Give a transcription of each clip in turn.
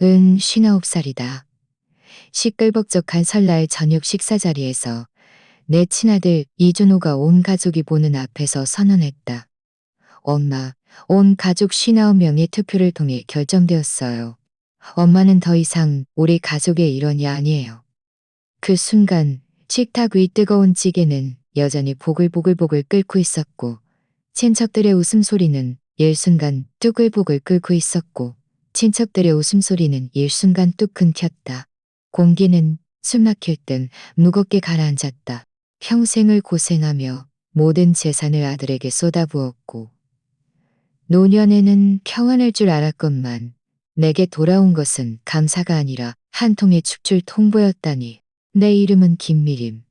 은 59살이다. 시끌벅적한 설날 저녁 식사 자리에서 내 친아들 이준호가 온 가족이 보는 앞에서 선언했다. 엄마, 온 가족 59명의 투표를 통해 결정되었어요. 엄마는 더 이상 우리 가족의 일원이 아니에요. 그 순간 식탁 위 뜨거운 찌개는 여전히 보글보글보글 끓고 있었고 친척들의 웃음소리는 일순간 뚜글보글 끓고 있었고 친척들의 웃음소리는 일순간 뚝 끊겼다. 공기는 숨 막힐 듯 무겁게 가라앉았다. 평생을 고생하며 모든 재산을 아들에게 쏟아부었고 노년에는 평안할 줄 알았건만 내게 돌아온 것은 감사가 아니라 한 통의 축출 통보였다니. 내 이름은 김미림.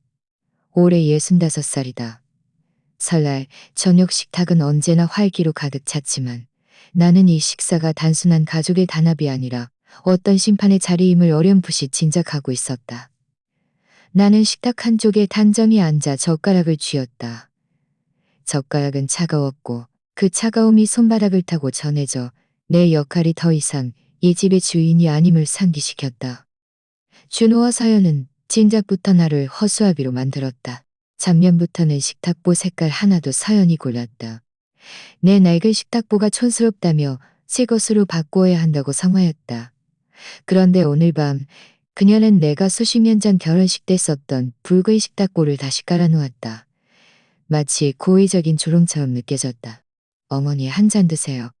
올해 65살이다. 설날 저녁 식탁은 언제나 활기로 가득 찼지만 나는 이 식사가 단순한 가족의 단합이 아니라 어떤 심판의 자리임을 어렴풋이 짐작하고 있었다. 나는 식탁 한쪽에 단정히 앉아 젓가락을 쥐었다. 젓가락은 차가웠고 그 차가움이 손바닥을 타고 전해져 내 역할이 더 이상 이 집의 주인이 아님을 상기시켰다. 준호와 서연은 진작부터 나를 허수아비로 만들었다. 작년부터는 식탁보 색깔 하나도 서연이 골랐다. 내 낡은 식탁보가 촌스럽다며 새 것으로 바꾸어야 한다고 성화했다. 그런데 오늘 밤 그녀는 내가 수십 년 전 결혼식 때 썼던 붉은 식탁보를 다시 깔아놓았다. 마치 고의적인 조롱처럼 느껴졌다. 어머니 한 잔 드세요.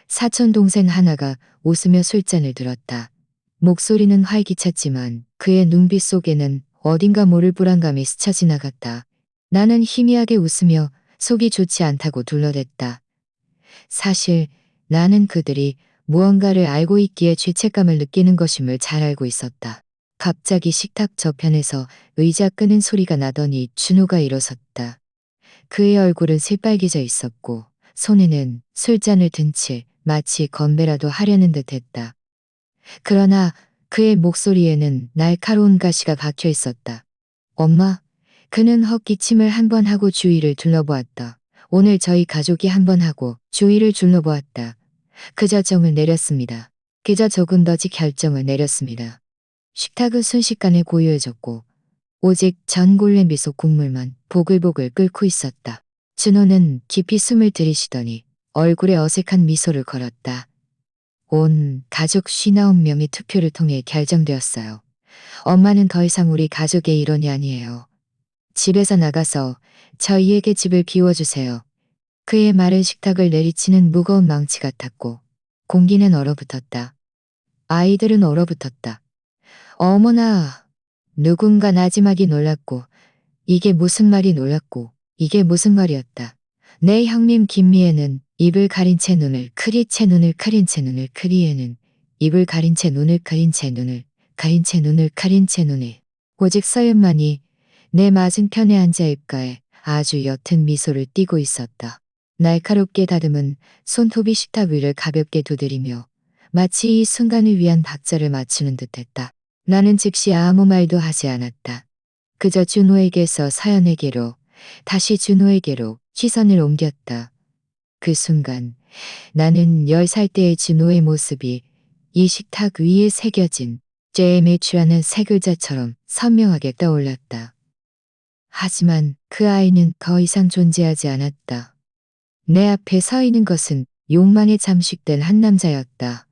사촌 동생 하나가 웃으며 술잔을 들었다. 목소리는 활기찼지만 그의 눈빛 속에는 어딘가 모를 불안감이 스쳐 지나갔다. 나는 희미하게 웃으며 속이 좋지 않다고 둘러댔다. 사실 나는 그들이 무언가를 알고 있기에 죄책감을 느끼는 것임을 잘 알고 있었다. 갑자기 식탁 저편에서 의자 끄는 소리가 나더니 준호가 일어섰다. 그의 얼굴은 새빨개져 있었고 손에는 술잔을 든 채 마치 건배라도 하려는 듯 했다. 그러나 그의 목소리에는 날카로운 가시가 박혀 있었다. 엄마, 그는 헛기침을 한 번 하고 주위를 둘러보았다. 오늘 저희 가족이 한 번 하고 주위를 둘러보았다. 그저 정을 내렸습니다. 그저 조금 더지 결정을 내렸습니다. 식탁은 순식간에 고요해졌고 오직 전골렘 미소 국물만 보글보글 끓고 있었다. 준호는 깊이 숨을 들이쉬더니 얼굴에 어색한 미소를 걸었다. 온 가족 59명의 투표를 통해 결정되었어요. 엄마는 더 이상 우리 가족의 일원이 아니에요. 집에서 나가서 저희에게 집을 비워주세요. 그의 말은 식탁을 내리치는 무거운 망치 같았고 공기는 얼어붙었다. 아이들은 얼어붙었다. 어머나, 누군가 나지막이 놀랐고 이게 무슨 말이 놀랐고 이게 무슨 말이었다. 내 형님 김미애는 입을 가린 채 눈을 크리 채 눈을 가린 채 눈을 크리에는 입을 가린 채 눈을 가린 채 눈을 가린 채 눈을 가린 채 눈을 오직 서연만이 내 맞은편에 앉아 입가에 아주 옅은 미소를 띠고 있었다. 날카롭게 다듬은 손톱이 식탁 위를 가볍게 두드리며 마치 이 순간을 위한 박자를 맞추는 듯했다. 나는 즉시 아무 말도 하지 않았다. 그저 준호에게서 서연에게로 다시 준호에게로 시선을 옮겼다. 그 순간 나는 10살 때의 준호의 모습이 이 식탁 위에 새겨진 죄에 매취하는 세 글자처럼 선명하게 떠올랐다. 하지만 그 아이는 더 이상 존재하지 않았다. 내 앞에 서 있는 것은 욕망에 잠식된 한 남자였다.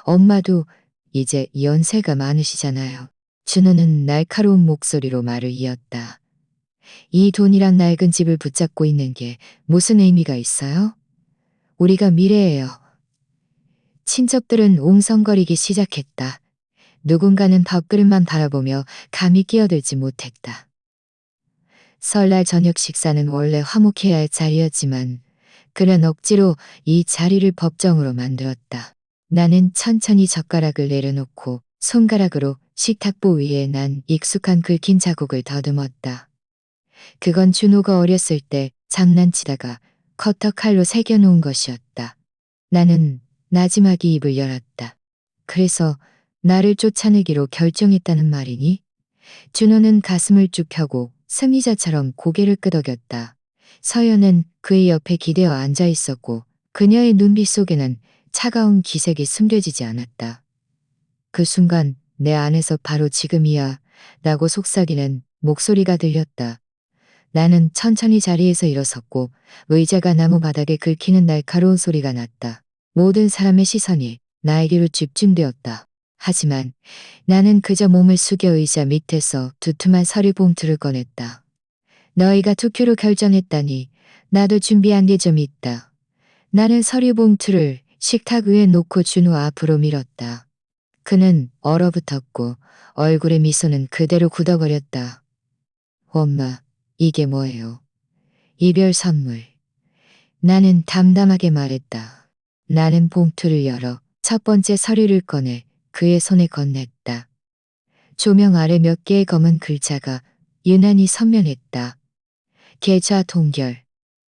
엄마도 이제 연세가 많으시잖아요. 준호는 날카로운 목소리로 말을 이었다. 이 돈이란 낡은 집을 붙잡고 있는 게 무슨 의미가 있어요? 우리가 미래예요. 친척들은 옹성거리기 시작했다. 누군가는 밥그릇만 바라보며 감히 끼어들지 못했다. 설날 저녁 식사는 원래 화목해야 할 자리였지만 그는 억지로 이 자리를 법정으로 만들었다. 나는 천천히 젓가락을 내려놓고 손가락으로 식탁보 위에 난 익숙한 긁힌 자국을 더듬었다. 그건 준호가 어렸을 때 장난치다가 커터 칼로 새겨놓은 것이었다. 나는 나지막이 입을 열었다. 그래서 나를 쫓아내기로 결정했다는 말이니? 준호는 가슴을 쭉 펴고 승리자처럼 고개를 끄덕였다. 서연은 그의 옆에 기대어 앉아 있었고 그녀의 눈빛 속에는 차가운 기색이 숨겨지지 않았다. 그 순간 내 안에서 바로 지금이야 라고 속삭이는 목소리가 들렸다. 나는 천천히 자리에서 일어섰고 의자가 나무 바닥에 긁히는 날카로운 소리가 났다. 모든 사람의 시선이 나에게로 집중되었다. 하지만 나는 그저 몸을 숙여 의자 밑에서 두툼한 서류 봉투를 꺼냈다. 너희가 투표로 결정했다니 나도 준비한 게 좀 있다. 나는 서류 봉투를 식탁 위에 놓고 준호 앞으로 밀었다. 그는 얼어붙었고 얼굴의 미소는 그대로 굳어버렸다. 엄마, 이게 뭐예요? 이별 선물. 나는 담담하게 말했다. 나는 봉투를 열어 첫 번째 서류를 꺼내 그의 손에 건넸다. 조명 아래 몇 개의 검은 글자가 유난히 선명했다. 계좌 동결.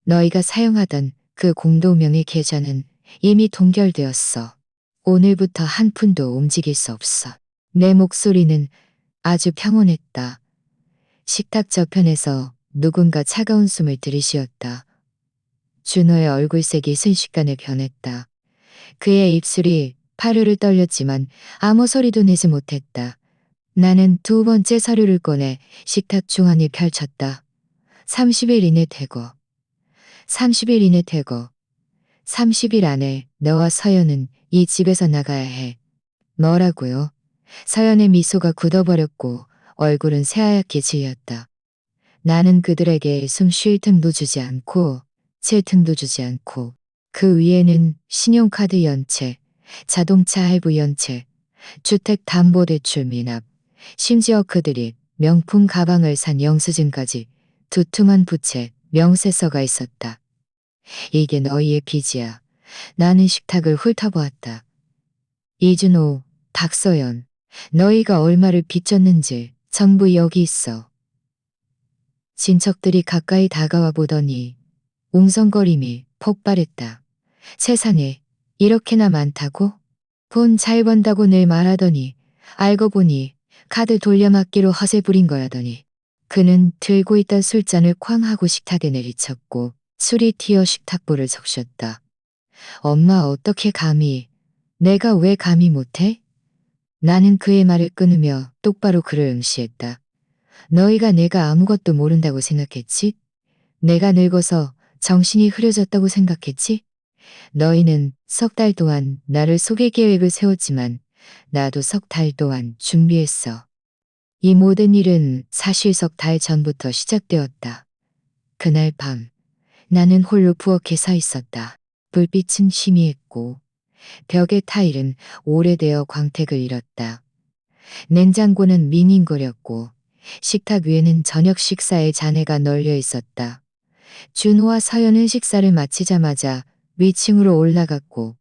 너희가 사용하던 그 공도명의 계좌는 이미 동결되었어. 오늘부터 한 푼도 움직일 수 없어. 내 목소리는 아주 평온했다. 식탁 저편에서 누군가 차가운 숨을 들이쉬었다. 준호의 얼굴색이 순식간에 변했다. 그의 입술이 파르르 떨렸지만 아무 소리도 내지 못했다. 나는 두 번째 서류를 꺼내 식탁 중앙에 펼쳤다. 30일 이내 퇴거. 30일 이내 퇴거. 30일 안에 너와 서연은 이 집에서 나가야 해. 뭐라고요? 서연의 미소가 굳어버렸고 얼굴은 새하얗게 질렸다. 나는 그들에게 숨 쉴 틈도 주지 않고 칠 틈도 주지 않고 그 위에는 신용카드 연체, 자동차 할부 연체, 주택담보대출 미납, 심지어 그들이 명품 가방을 산 영수증까지 두툼한 부채, 명세서가 있었다. 이게 너희의 빚이야. 나는 식탁을 훑어보았다. 이준호, 박서연, 너희가 얼마를 빚졌는지 전부 여기 있어. 친척들이 가까이 다가와 보더니 웅성거림이 폭발했다. 세상에 이렇게나 많다고? 돈 잘 번다고 늘 말하더니 알고 보니 카드 돌려막기로 허세 부린 거라더니. 그는 들고 있던 술잔을 쾅 하고 식탁에 내리쳤고 술이 튀어 식탁보를 적셨다. 엄마 어떻게 감히? 내가 왜 감히 못해? 나는 그의 말을 끊으며 똑바로 그를 응시했다. 너희가 내가 아무것도 모른다고 생각했지? 내가 늙어서 정신이 흐려졌다고 생각했지? 너희는 석 달 동안 나를 속일 계획을 세웠지만 나도 석 달 동안 준비했어. 이 모든 일은 사실 석 달 전부터 시작되었다. 그날 밤 나는 홀로 부엌에 서 있었다. 불빛은 희미했고 벽의 타일은 오래되어 광택을 잃었다. 냉장고는 밍밍거렸고 식탁 위에는 저녁 식사의 잔해가 널려 있었다. 준호와 서연은 식사를 마치자마자 위층으로 올라갔고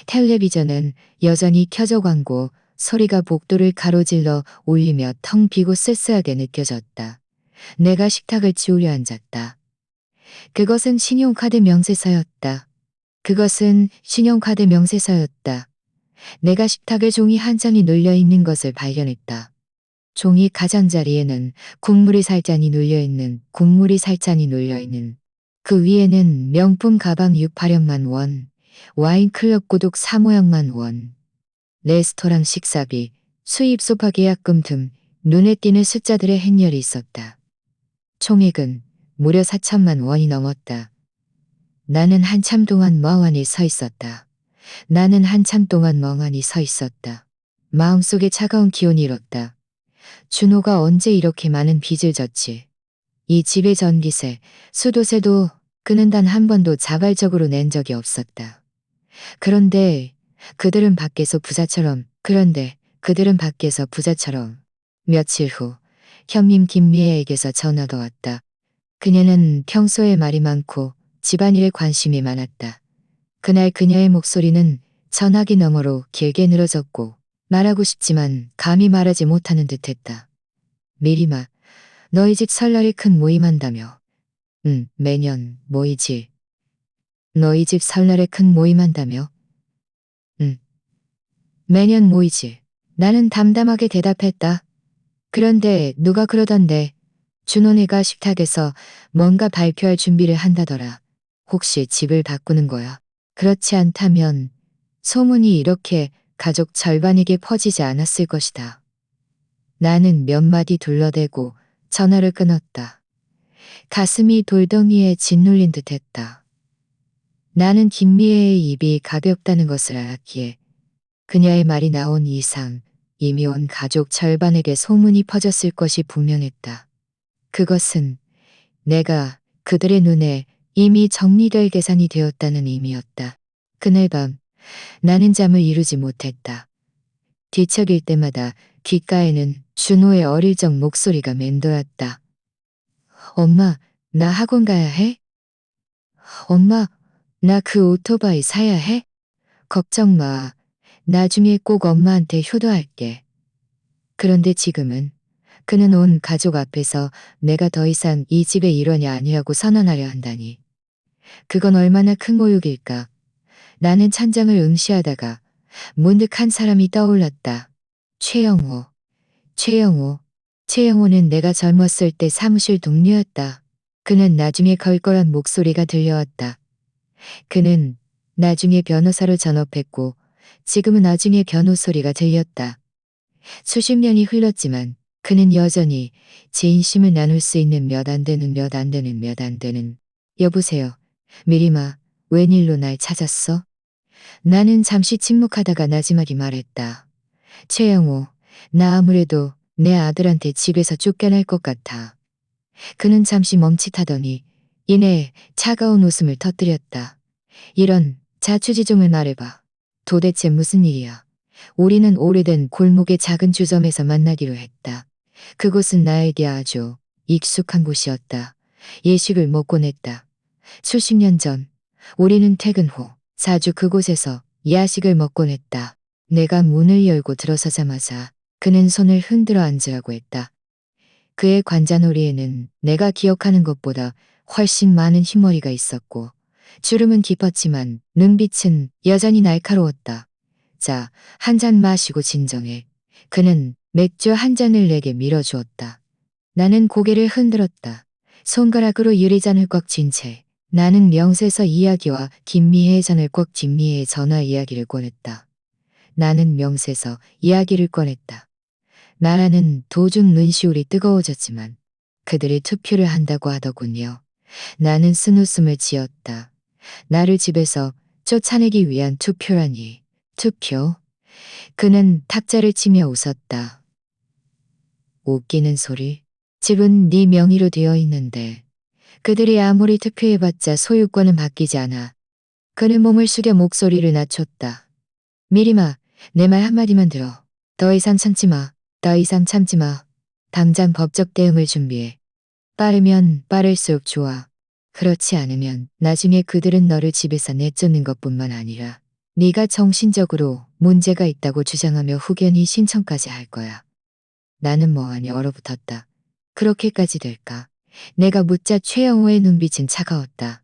텔레비전은 여전히 켜져 광고 소리가 복도를 가로질러 울리며 텅 비고 쓸쓸하게 느껴졌다. 내가 식탁을 치우려 앉았다. 그것은 신용카드 명세서였다. 그것은 신용카드 명세서였다. 내가 식탁에 종이 한 장이 눌려 있는 것을 발견했다. 종이 가장자리에는 국물이 살잔이 눌려있는 그 위에는 명품 가방 6,800만 원, 와인클럽 구독 3,500만 원, 레스토랑 식사비, 수입 소파 계약금 등 눈에 띄는 숫자들의 행렬이 있었다. 총액은 무려 4천만 원이 넘었다. 나는 한참 동안 멍하니 서 있었다. 마음속에 차가운 기운이 일었다. 준호가 언제 이렇게 많은 빚을 졌지? 이 집의 전기세, 수도세도 그는 단 한 번도 자발적으로 낸 적이 없었다. 그런데 그들은 밖에서 부자처럼 며칠 후 현민 김미애에게서 전화가 왔다. 그녀는 평소에 말이 많고 집안일에 관심이 많았다. 그날 그녀의 목소리는 전화기 너머로 길게 늘어졌고 말하고 싶지만 감히 말하지 못하는 듯했다. 미리마, 너희 집 설날에 큰 모임한다며. 응, 매년 모이지. 너희 집 설날에 큰 모임한다며. 응, 매년 모이지. 나는 담담하게 대답했다. 그런데 누가 그러던데 준호네가 식탁에서 뭔가 발표할 준비를 한다더라. 혹시 집을 바꾸는 거야? 그렇지 않다면 소문이 이렇게 가족 절반에게 퍼지지 않았을 것이다. 나는 몇 마디 둘러대고 전화를 끊었다. 가슴이 돌덩이에 짓눌린 듯 했다. 나는 김미애의 입이 가볍다는 것을 알았기에 그녀의 말이 나온 이상 이미 온 가족 절반에게 소문이 퍼졌을 것이 분명했다. 그것은 내가 그들의 눈에 이미 정리될 계산이 되었다는 의미였다. 그날 밤 나는 잠을 이루지 못했다. 뒤척일 때마다 귓가에는 준호의 어릴 적 목소리가 맴돌았다. 엄마, 나 학원 가야 해? 엄마, 나 그 오토바이 사야 해? 걱정 마. 나중에 꼭 엄마한테 효도할게. 그런데 지금은 그는 온 가족 앞에서 내가 더 이상 이 집의 일원이 아니라고 선언하려 한다니. 그건 얼마나 큰 모욕일까. 나는 찬장을 응시하다가 문득 한 사람이 떠올랐다. 최영호. 최영호. 최영호는 내가 젊었을 때 사무실 동료였다. 그는 나중에 걸 거란 목소리가 들려왔다. 그는 나중에 변호사로 전업했고 지금은 나중에 변호 소리가 들렸다. 수십 년이 흘렀지만 그는 여전히 제 인심을 나눌 수 있는 몇 안 되는 여보세요. 미리마, 웬일로 날 찾았어? 나는 잠시 침묵하다가 나지막이 말했다. 최영호, 나 아무래도 내 아들한테 집에서 쫓겨날 것 같아. 그는 잠시 멈칫하더니 이내 차가운 웃음을 터뜨렸다. 이런 자초지종을 말해봐. 도대체 무슨 일이야? 우리는 오래된 골목의 작은 주점에서 만나기로 했다. 그곳은 나에게 아주 익숙한 곳이었다. 예식을 먹곤 했다. 수십 년 전 우리는 퇴근 후 자주 그곳에서 야식을 먹곤 했다. 내가 문을 열고 들어서자마자 그는 손을 흔들어 앉으라고 했다. 그의 관자놀이에는 내가 기억하는 것보다 훨씬 많은 흰머리가 있었고 주름은 깊었지만 눈빛은 여전히 날카로웠다. 자, 한 잔 마시고 진정해. 그는 맥주 한 잔을 내게 밀어주었다. 나는 고개를 흔들었다. 손가락으로 유리잔을 꽉 쥔 채 나는 명세서 이야기와 김미혜의 잔을 꽉 김미혜의 전화 이야기를 꺼냈다. 나는 명세서 이야기를 꺼냈다. 나라는 도중 눈시울이 뜨거워졌지만 그들이 투표를 한다고 하더군요. 나는 쓴웃음을 지었다. 나를 집에서 쫓아내기 위한 투표라니. 투표? 그는 탁자를 치며 웃었다. 웃기는 소리. 집은 네 명의로 되어 있는데 그들이 아무리 투표해봤자 소유권은 바뀌지 않아. 그는 몸을 숙여 목소리를 낮췄다. 미리마, 내 말 한마디만 들어. 더 이상 참지 마. 더 이상 참지 마. 당장 법적 대응을 준비해. 빠르면 빠를수록 좋아. 그렇지 않으면 나중에 그들은 너를 집에서 내쫓는 것뿐만 아니라 네가 정신적으로 문제가 있다고 주장하며 후견인 신청까지 할 거야. 나는 멍하니 얼어붙었다. 그렇게까지 될까? 내가 묻자 최영호의 눈빛은 차가웠다.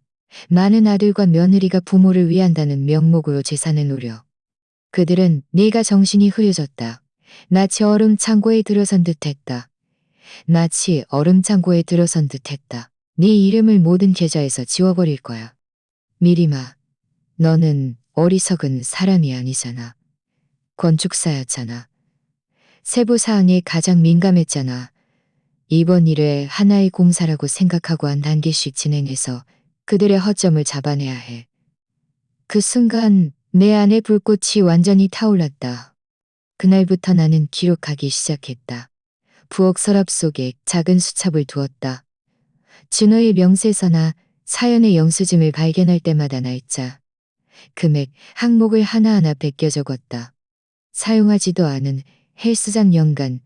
많은 아들과 며느리가 부모를 위한다는 명목으로 재산을 노려. 그들은 네가 정신이 흐려졌다. 마치 얼음 창고에 들어선 듯했다. 마치 얼음 창고에 들어선 듯했다. 네 이름을 모든 계좌에서 지워버릴 거야. 미리마, 너는 어리석은 사람이 아니잖아. 건축사였잖아. 세부 사항에 가장 민감했잖아. 이번 일을 하나의 공사라고 생각하고 한 단계씩 진행해서 그들의 허점을 잡아내야 해. 그 순간 내 안에 불꽃이 완전히 타올랐다. 그날부터 나는 기록하기 시작했다. 부엌 서랍 속에 작은 수첩을 두었다. 준호의 명세서나 사연의 영수증을 발견할 때마다 날짜, 금액, 항목을 하나하나 베껴 적었다. 사용하지도 않은 헬스장 연간,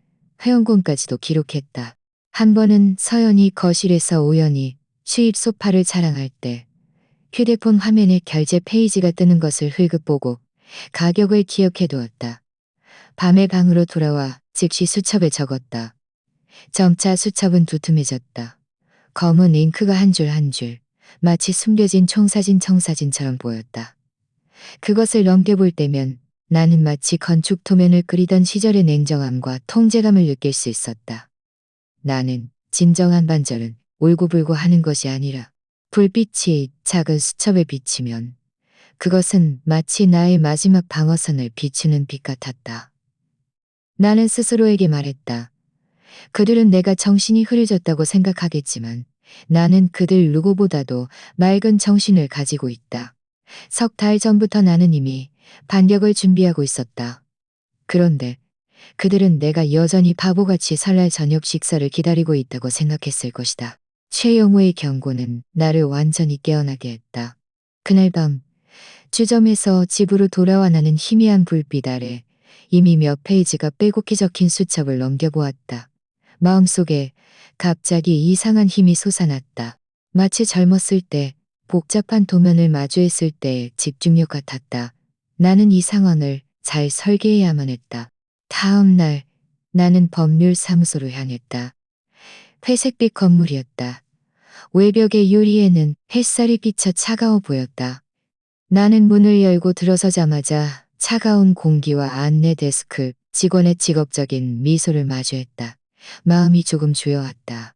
회원권까지도 기록했다. 한 번은 서연이 거실에서 우연히 수입 소파를 자랑할 때 휴대폰 화면에 결제 페이지가 뜨는 것을 흘끗 보고 가격을 기억해 두었다. 밤에 방으로 돌아와 즉시 수첩에 적었다. 점차 수첩은 두툼해졌다. 검은 잉크가 한 줄 한 줄 마치 숨겨진 청사진처럼 보였다. 그것을 넘겨볼 때면 나는 마치 건축 도면을 그리던 시절의 냉정함과 통제감을 느낄 수 있었다. 나는 진정한 반절은 울고불고 하는 것이 아니라 불빛이 작은 수첩에 비치면 그것은 마치 나의 마지막 방어선을 비추는 빛 같았다. 나는 스스로에게 말했다. 그들은 내가 정신이 흐려졌다고 생각하겠지만 나는 그들 누구보다도 맑은 정신을 가지고 있다. 석 달 전부터 나는 이미 반격을 준비하고 있었다. 그런데 그들은 내가 여전히 바보같이 설날 저녁 식사를 기다리고 있다고 생각했을 것이다. 최영우의 경고는 나를 완전히 깨어나게 했다. 그날 밤 주점에서 집으로 돌아와 나는 희미한 불빛 아래 이미 몇 페이지가 빼곡히 적힌 수첩을 넘겨보았다. 마음속에 갑자기 이상한 힘이 솟아났다. 마치 젊었을 때 복잡한 도면을 마주했을 때의 집중력 같았다. 나는 이 상황을 잘 설계해야만 했다. 다음 날 나는 법률사무소로 향했다. 회색빛 건물이었다. 외벽의 유리에는 햇살이 비쳐 차가워 보였다. 나는 문을 열고 들어서자마자 차가운 공기와 안내 데스크 직원의 직업적인 미소를 마주했다. 마음이 조금 조여왔다.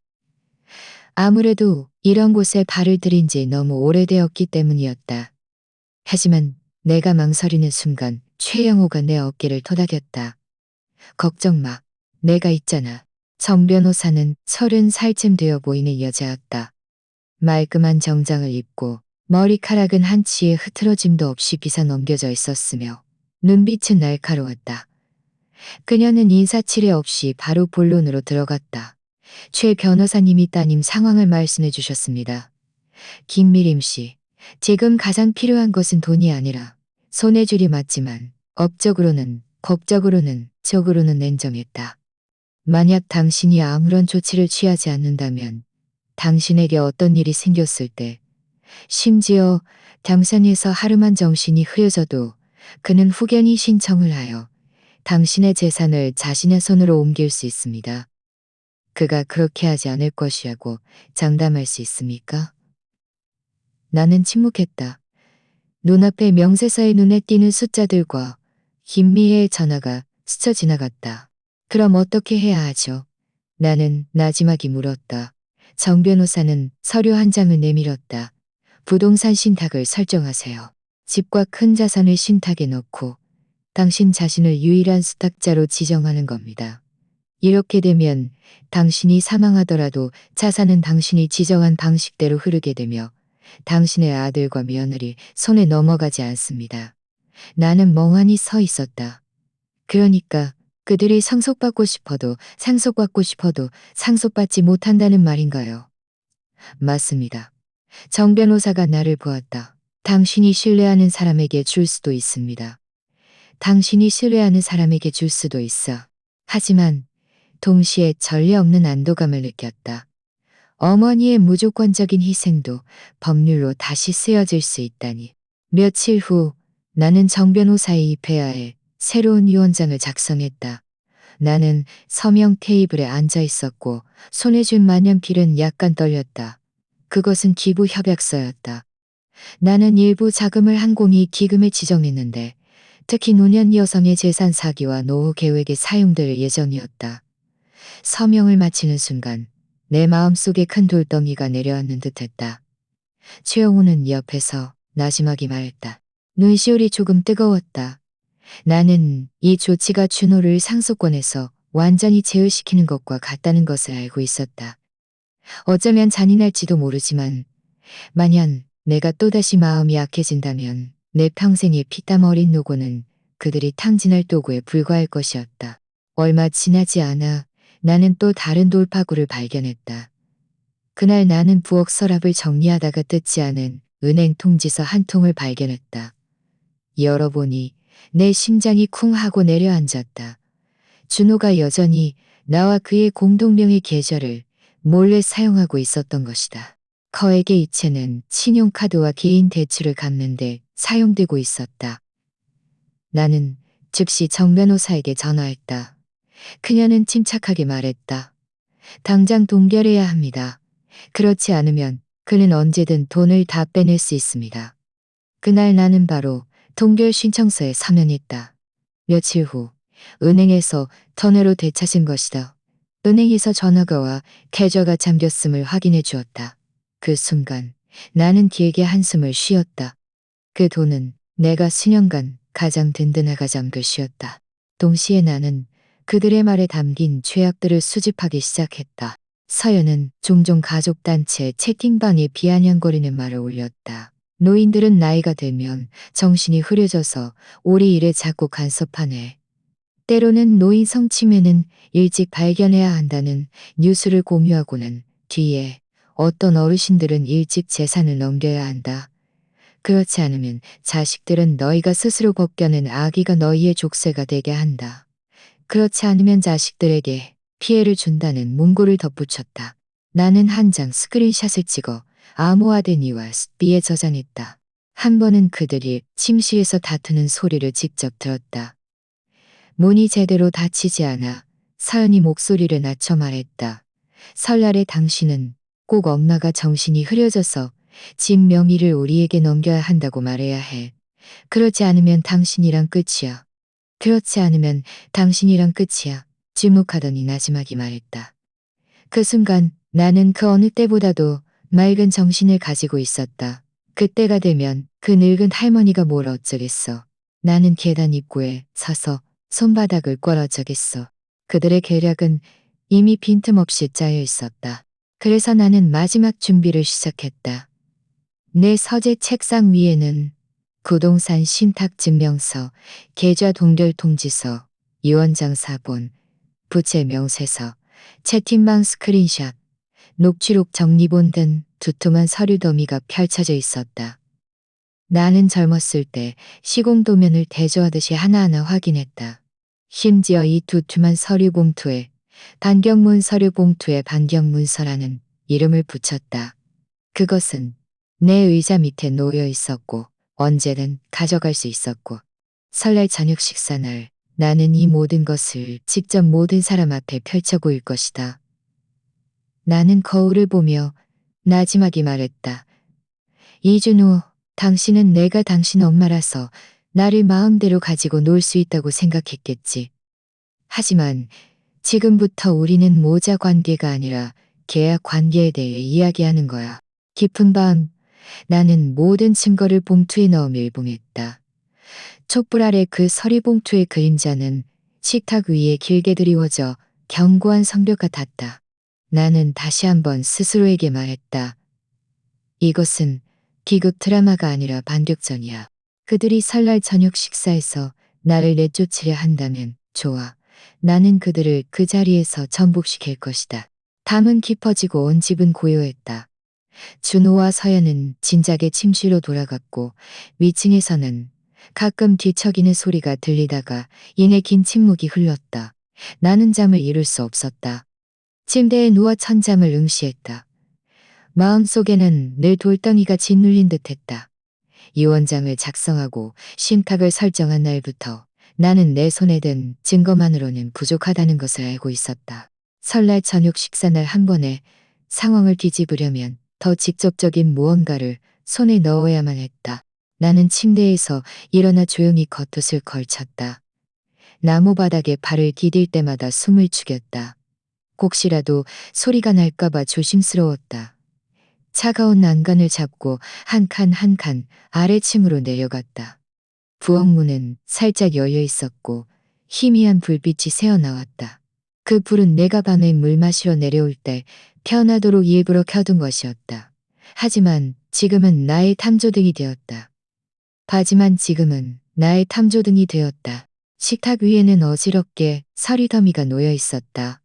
아무래도 이런 곳에 발을 들인 지 너무 오래되었기 때문이었다. 하지만 내가 망설이는 순간 최영호가 내 어깨를 토닥였다. 걱정 마. 내가 있잖아. 정 변호사는 30살쯤 되어 보이는 여자였다. 말끔한 정장을 입고 머리카락은 한치의 흐트러짐도 없이 빗어 넘겨져 있었으며 눈빛은 날카로웠다. 그녀는 인사치레 없이 바로 본론으로 들어갔다. 최 변호사님이 따님 상황을 말씀해 주셨습니다. 김미림 씨, 지금 가장 필요한 것은 돈이 아니라 손해줄이 맞지만 업적으로는, 법적으로는, 적으로는 냉정했다. 만약 당신이 아무런 조치를 취하지 않는다면 당신에게 어떤 일이 생겼을 때 심지어 당산에서 하루만 정신이 흐려져도 그는 후견인 신청을 하여 당신의 재산을 자신의 손으로 옮길 수 있습니다. 그가 그렇게 하지 않을 것이라고 장담할 수 있습니까? 나는 침묵했다. 눈앞에 명세서의 눈에 띄는 숫자들과 김미애의 전화가 스쳐 지나갔다. 그럼 어떻게 해야 하죠? 나는 나지막이 물었다. 정 변호사는 서류 한 장을 내밀었다. 부동산 신탁을 설정하세요. 집과 큰 자산을 신탁에 넣고 당신 자신을 유일한 수탁자로 지정하는 겁니다. 이렇게 되면 당신이 사망하더라도 자산은 당신이 지정한 방식대로 흐르게 되며 당신의 아들과 며느리 손에 넘어가지 않습니다. 나는 멍하니 서 있었다. 그러니까 그들이 상속받고 싶어도 상속받지 못한다는 말인가요? 맞습니다. 정 변호사가 나를 보았다. 당신이 신뢰하는 사람에게 줄 수도 있습니다. 당신이 신뢰하는 사람에게 줄 수도 있어. 하지만 동시에 전례 없는 안도감을 느꼈다. 어머니의 무조건적인 희생도 법률로 다시 쓰여질 수 있다니. 며칠 후 나는 정 변호사의 입회하에 새로운 유언장을 작성했다. 나는 서명 테이블에 앉아 있었고 손에 쥔 만년필은 약간 떨렸다. 그것은 기부 협약서였다. 나는 일부 자금을 한 공이 기금에 지정했는데 특히 노년 여성의 재산 사기와 노후 계획에 사용될 예정이었다. 서명을 마치는 순간 내 마음속에 큰 돌덩이가 내려앉는 듯했다. 최영우는 옆에서 나지막이 말했다. 눈시울이 조금 뜨거웠다. 나는 이 조치가 준호를 상속권에서 완전히 제외시키는 것과 같다는 것을 알고 있었다. 어쩌면 잔인할지도 모르지만 만약 내가 또다시 마음이 약해진다면 내 평생의 피땀 어린 노고는 그들이 탕진할 도구에 불과할 것이었다. 얼마 지나지 않아 나는 또 다른 돌파구를 발견했다. 그날 나는 부엌 서랍을 정리하다가 뜯지 않은 은행 통지서 한 통을 발견했다. 열어보니 내 심장이 쿵 하고 내려앉았다. 준호가 여전히 나와 그의 공동명의 계좌를 몰래 사용하고 있었던 것이다. 거액의 이체는 신용카드와 개인 대출을 갚는데 사용되고 있었다. 나는 즉시 정 변호사에게 전화했다. 그녀는 침착하게 말했다. 당장 동결해야 합니다. 그렇지 않으면 그는 언제든 돈을 다 빼낼 수 있습니다. 그날 나는 바로 동결 신청서에 서명했다. 며칠 후 은행에서 터널로 되찾은 것이다. 은행에서 전화가 와 계좌가 잠겼음을 확인해 주었다. 그 순간 나는 길게 한숨을 쉬었다. 그 돈은 내가 수년간 가장 든든하게 잠글 쉬었다. 동시에 나는 그들의 말에 담긴 죄악들을 수집하기 시작했다. 서연은 종종 가족단체 채팅방에 비아냥거리는 말을 올렸다. 노인들은 나이가 들면 정신이 흐려져서 우리 일에 자꾸 간섭하네. 때로는 노인 성취매는 일찍 발견해야 한다는 뉴스를 공유하고는 뒤에 어떤 어르신들은 일찍 재산을 넘겨야 한다. 그렇지 않으면 자식들은 너희가 스스로 벗겨낸 아기가 너희의 족쇄가 되게 한다. 그렇지 않으면 자식들에게 피해를 준다는 문구를 덧붙였다. 나는 한 장 스크린샷을 찍어 암호화된 이와 SB에 저장했다. 한 번은 그들이 침실에서 다투는 소리를 직접 들었다. 문이 제대로 닫히지 않아 서연이 목소리를 낮춰 말했다. 설날에 당신은 꼭 엄마가 정신이 흐려져서 집 명의를 우리에게 넘겨야 한다고 말해야 해. 그렇지 않으면 당신이랑 끝이야. 그렇지 않으면 당신이랑 끝이야. 주묵하더니 나지막이 말했다. 그 순간 나는 그 어느 때보다도 맑은 정신을 가지고 있었다. 그때가 되면 그 늙은 할머니가 뭘 어쩌겠어. 나는 계단 입구에 서서 손바닥을 꿇어저겠어. 그들의 계략은 이미 빈틈없이 짜여 있었다. 그래서 나는 마지막 준비를 시작했다. 내 서재 책상 위에는 부동산 신탁증명서, 계좌 동결 통지서, 유언장 사본, 부채 명세서, 채팅방 스크린샷, 녹취록 정리본 등 두툼한 서류 더미가 펼쳐져 있었다. 나는 젊었을 때 시공도면을 대조하듯이 하나하나 확인했다. 심지어 이 두툼한 서류 봉투에 반경문 서류 봉투에 반경문서라는 이름을 붙였다. 그것은 내 의자 밑에 놓여 있었고 언제든 가져갈 수 있었고 설날 저녁 식사 날 나는 이 모든 것을 직접 모든 사람 앞에 펼쳐 보일 것이다. 나는 거울을 보며 나지막이 말했다. 이준호, 당신은 내가 당신 엄마라서 나를 마음대로 가지고 놀 수 있다고 생각했겠지. 하지만 지금부터 우리는 모자 관계가 아니라 계약 관계에 대해 이야기하는 거야. 깊은 밤, 나는 모든 증거를 봉투에 넣어 밀봉했다. 촛불 아래 그 서리 봉투의 그림자는 식탁 위에 길게 드리워져 견고한 성벽 같았다. 나는 다시 한번 스스로에게 말했다. 이것은 기극 드라마가 아니라 반격전이야. 그들이 설날 저녁 식사에서 나를 내쫓으려 한다면 좋아. 나는 그들을 그 자리에서 전복시킬 것이다. 밤은 깊어지고 온 집은 고요했다. 준호와 서연은 진작에 침실로 돌아갔고 위층에서는 가끔 뒤척이는 소리가 들리다가 이내 긴 침묵이 흘렀다. 나는 잠을 이룰 수 없었다. 침대에 누워 천잠을 응시했다. 마음속에는 늘 돌덩이가 짓눌린 듯했다. 유언장을 작성하고 신탁을 설정한 날부터 나는 내 손에 든 증거만으로는 부족하다는 것을 알고 있었다. 설날 저녁 식사날 한 번에 상황을 뒤집으려면 더 직접적인 무언가를 손에 넣어야만 했다. 나는 침대에서 일어나 조용히 겉옷을 걸쳤다. 나무바닥에 발을 디딜 때마다 숨을 죽였다. 혹시라도 소리가 날까봐 조심스러웠다. 차가운 난간을 잡고 한 칸 한 칸 아래층으로 내려갔다. 부엌문은 살짝 열려 있었고 희미한 불빛이 새어나왔다. 그 불은 내가 밤에 물 마시러 내려올 때 편하도록 일부러 켜둔 것이었다. 하지만 지금은 나의 탐조등이 되었다. 하지만 지금은 나의 탐조등이 되었다. 식탁 위에는 어지럽게 서리 더미가 놓여 있었다.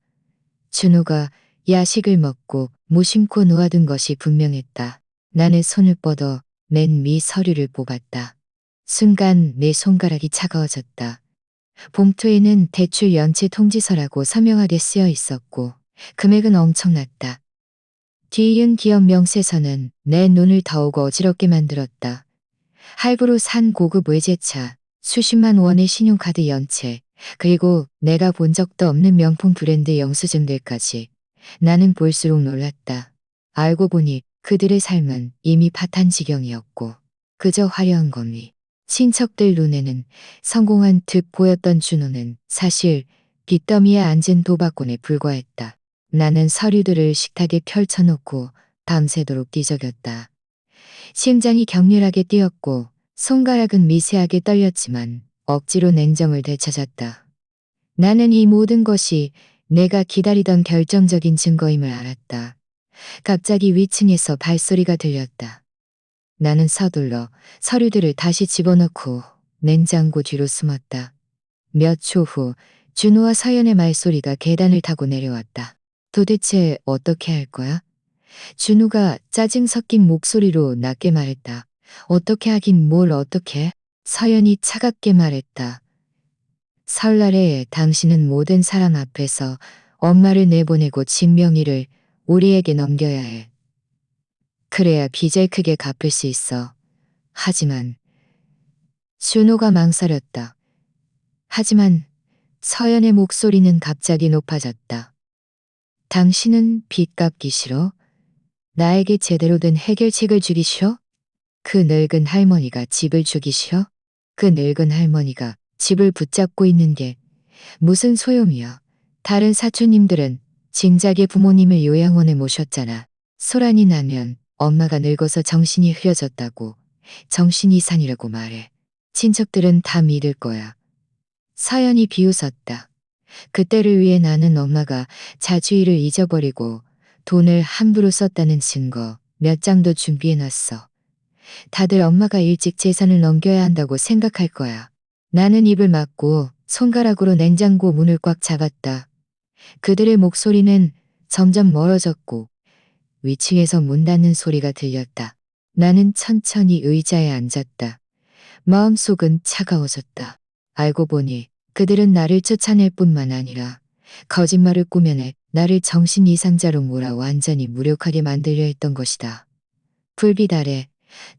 준호가 야식을 먹고 무심코 놓아둔 것이 분명했다. 나는 손을 뻗어 맨 위 서류를 뽑았다. 순간 내 손가락이 차가워졌다. 봉투에는 대출 연체 통지서라고 서명하게 쓰여 있었고 금액은 엄청났다. 뒤이은 기업 명세서는 내 눈을 더욱 어지럽게 만들었다. 할부로 산 고급 외제차, 수십만 원의 신용카드 연체, 그리고 내가 본 적도 없는 명품 브랜드 영수증들까지. 나는 볼수록 놀랐다. 알고 보니 그들의 삶은 이미 파탄지경이었고 그저 화려한 건위. 친척들 눈에는 성공한 듯 보였던 준호는 사실 빚더미에 앉은 도박꾼에 불과했다. 나는 서류들을 식탁에 펼쳐놓고 밤새도록 뒤적였다. 심장이 격렬하게 뛰었고 손가락은 미세하게 떨렸지만 억지로 냉정을 되찾았다. 나는 이 모든 것이 내가 기다리던 결정적인 증거임을 알았다. 갑자기 위층에서 발소리가 들렸다. 나는 서둘러 서류들을 다시 집어넣고 냉장고 뒤로 숨었다. 몇 초 후 준호와 서연의 말소리가 계단을 타고 내려왔다. 도대체 어떻게 할 거야? 준호가 짜증 섞인 목소리로 낮게 말했다. 어떻게 하긴 뭘 어떻게? 서연이 차갑게 말했다. 설날에 당신은 모든 사람 앞에서 엄마를 내보내고 진명이를 우리에게 넘겨야 해. 그래야 빚을 크게 갚을 수 있어. 하지만 준호가 망설였다. 하지만 서연의 목소리는 갑자기 높아졌다. 당신은 빚 갚기 싫어? 나에게 제대로 된 해결책을 주기 싫어? 그 늙은 할머니가 집을 주기 싫어? 그 늙은 할머니가 집을 붙잡고 있는 게 무슨 소용이야. 다른 사촌님들은 진작에 부모님을 요양원에 모셨잖아. 소란이 나면 엄마가 늙어서 정신이 흐려졌다고 정신 이상이라고 말해. 친척들은 다 믿을 거야. 서연이 비웃었다. 그때를 위해 나는 엄마가 자주일을 잊어버리고 돈을 함부로 썼다는 증거 몇 장도 준비해놨어. 다들 엄마가 일찍 재산을 넘겨야 한다고 생각할 거야. 나는 입을 막고 손가락으로 냉장고 문을 꽉 잡았다. 그들의 목소리는 점점 멀어졌고 위층에서 문 닫는 소리가 들렸다. 나는 천천히 의자에 앉았다. 마음속은 차가워졌다. 알고 보니 그들은 나를 쫓아낼 뿐만 아니라 거짓말을 꾸며내 나를 정신 이상자로 몰아 완전히 무력하게 만들려 했던 것이다. 불빛 아래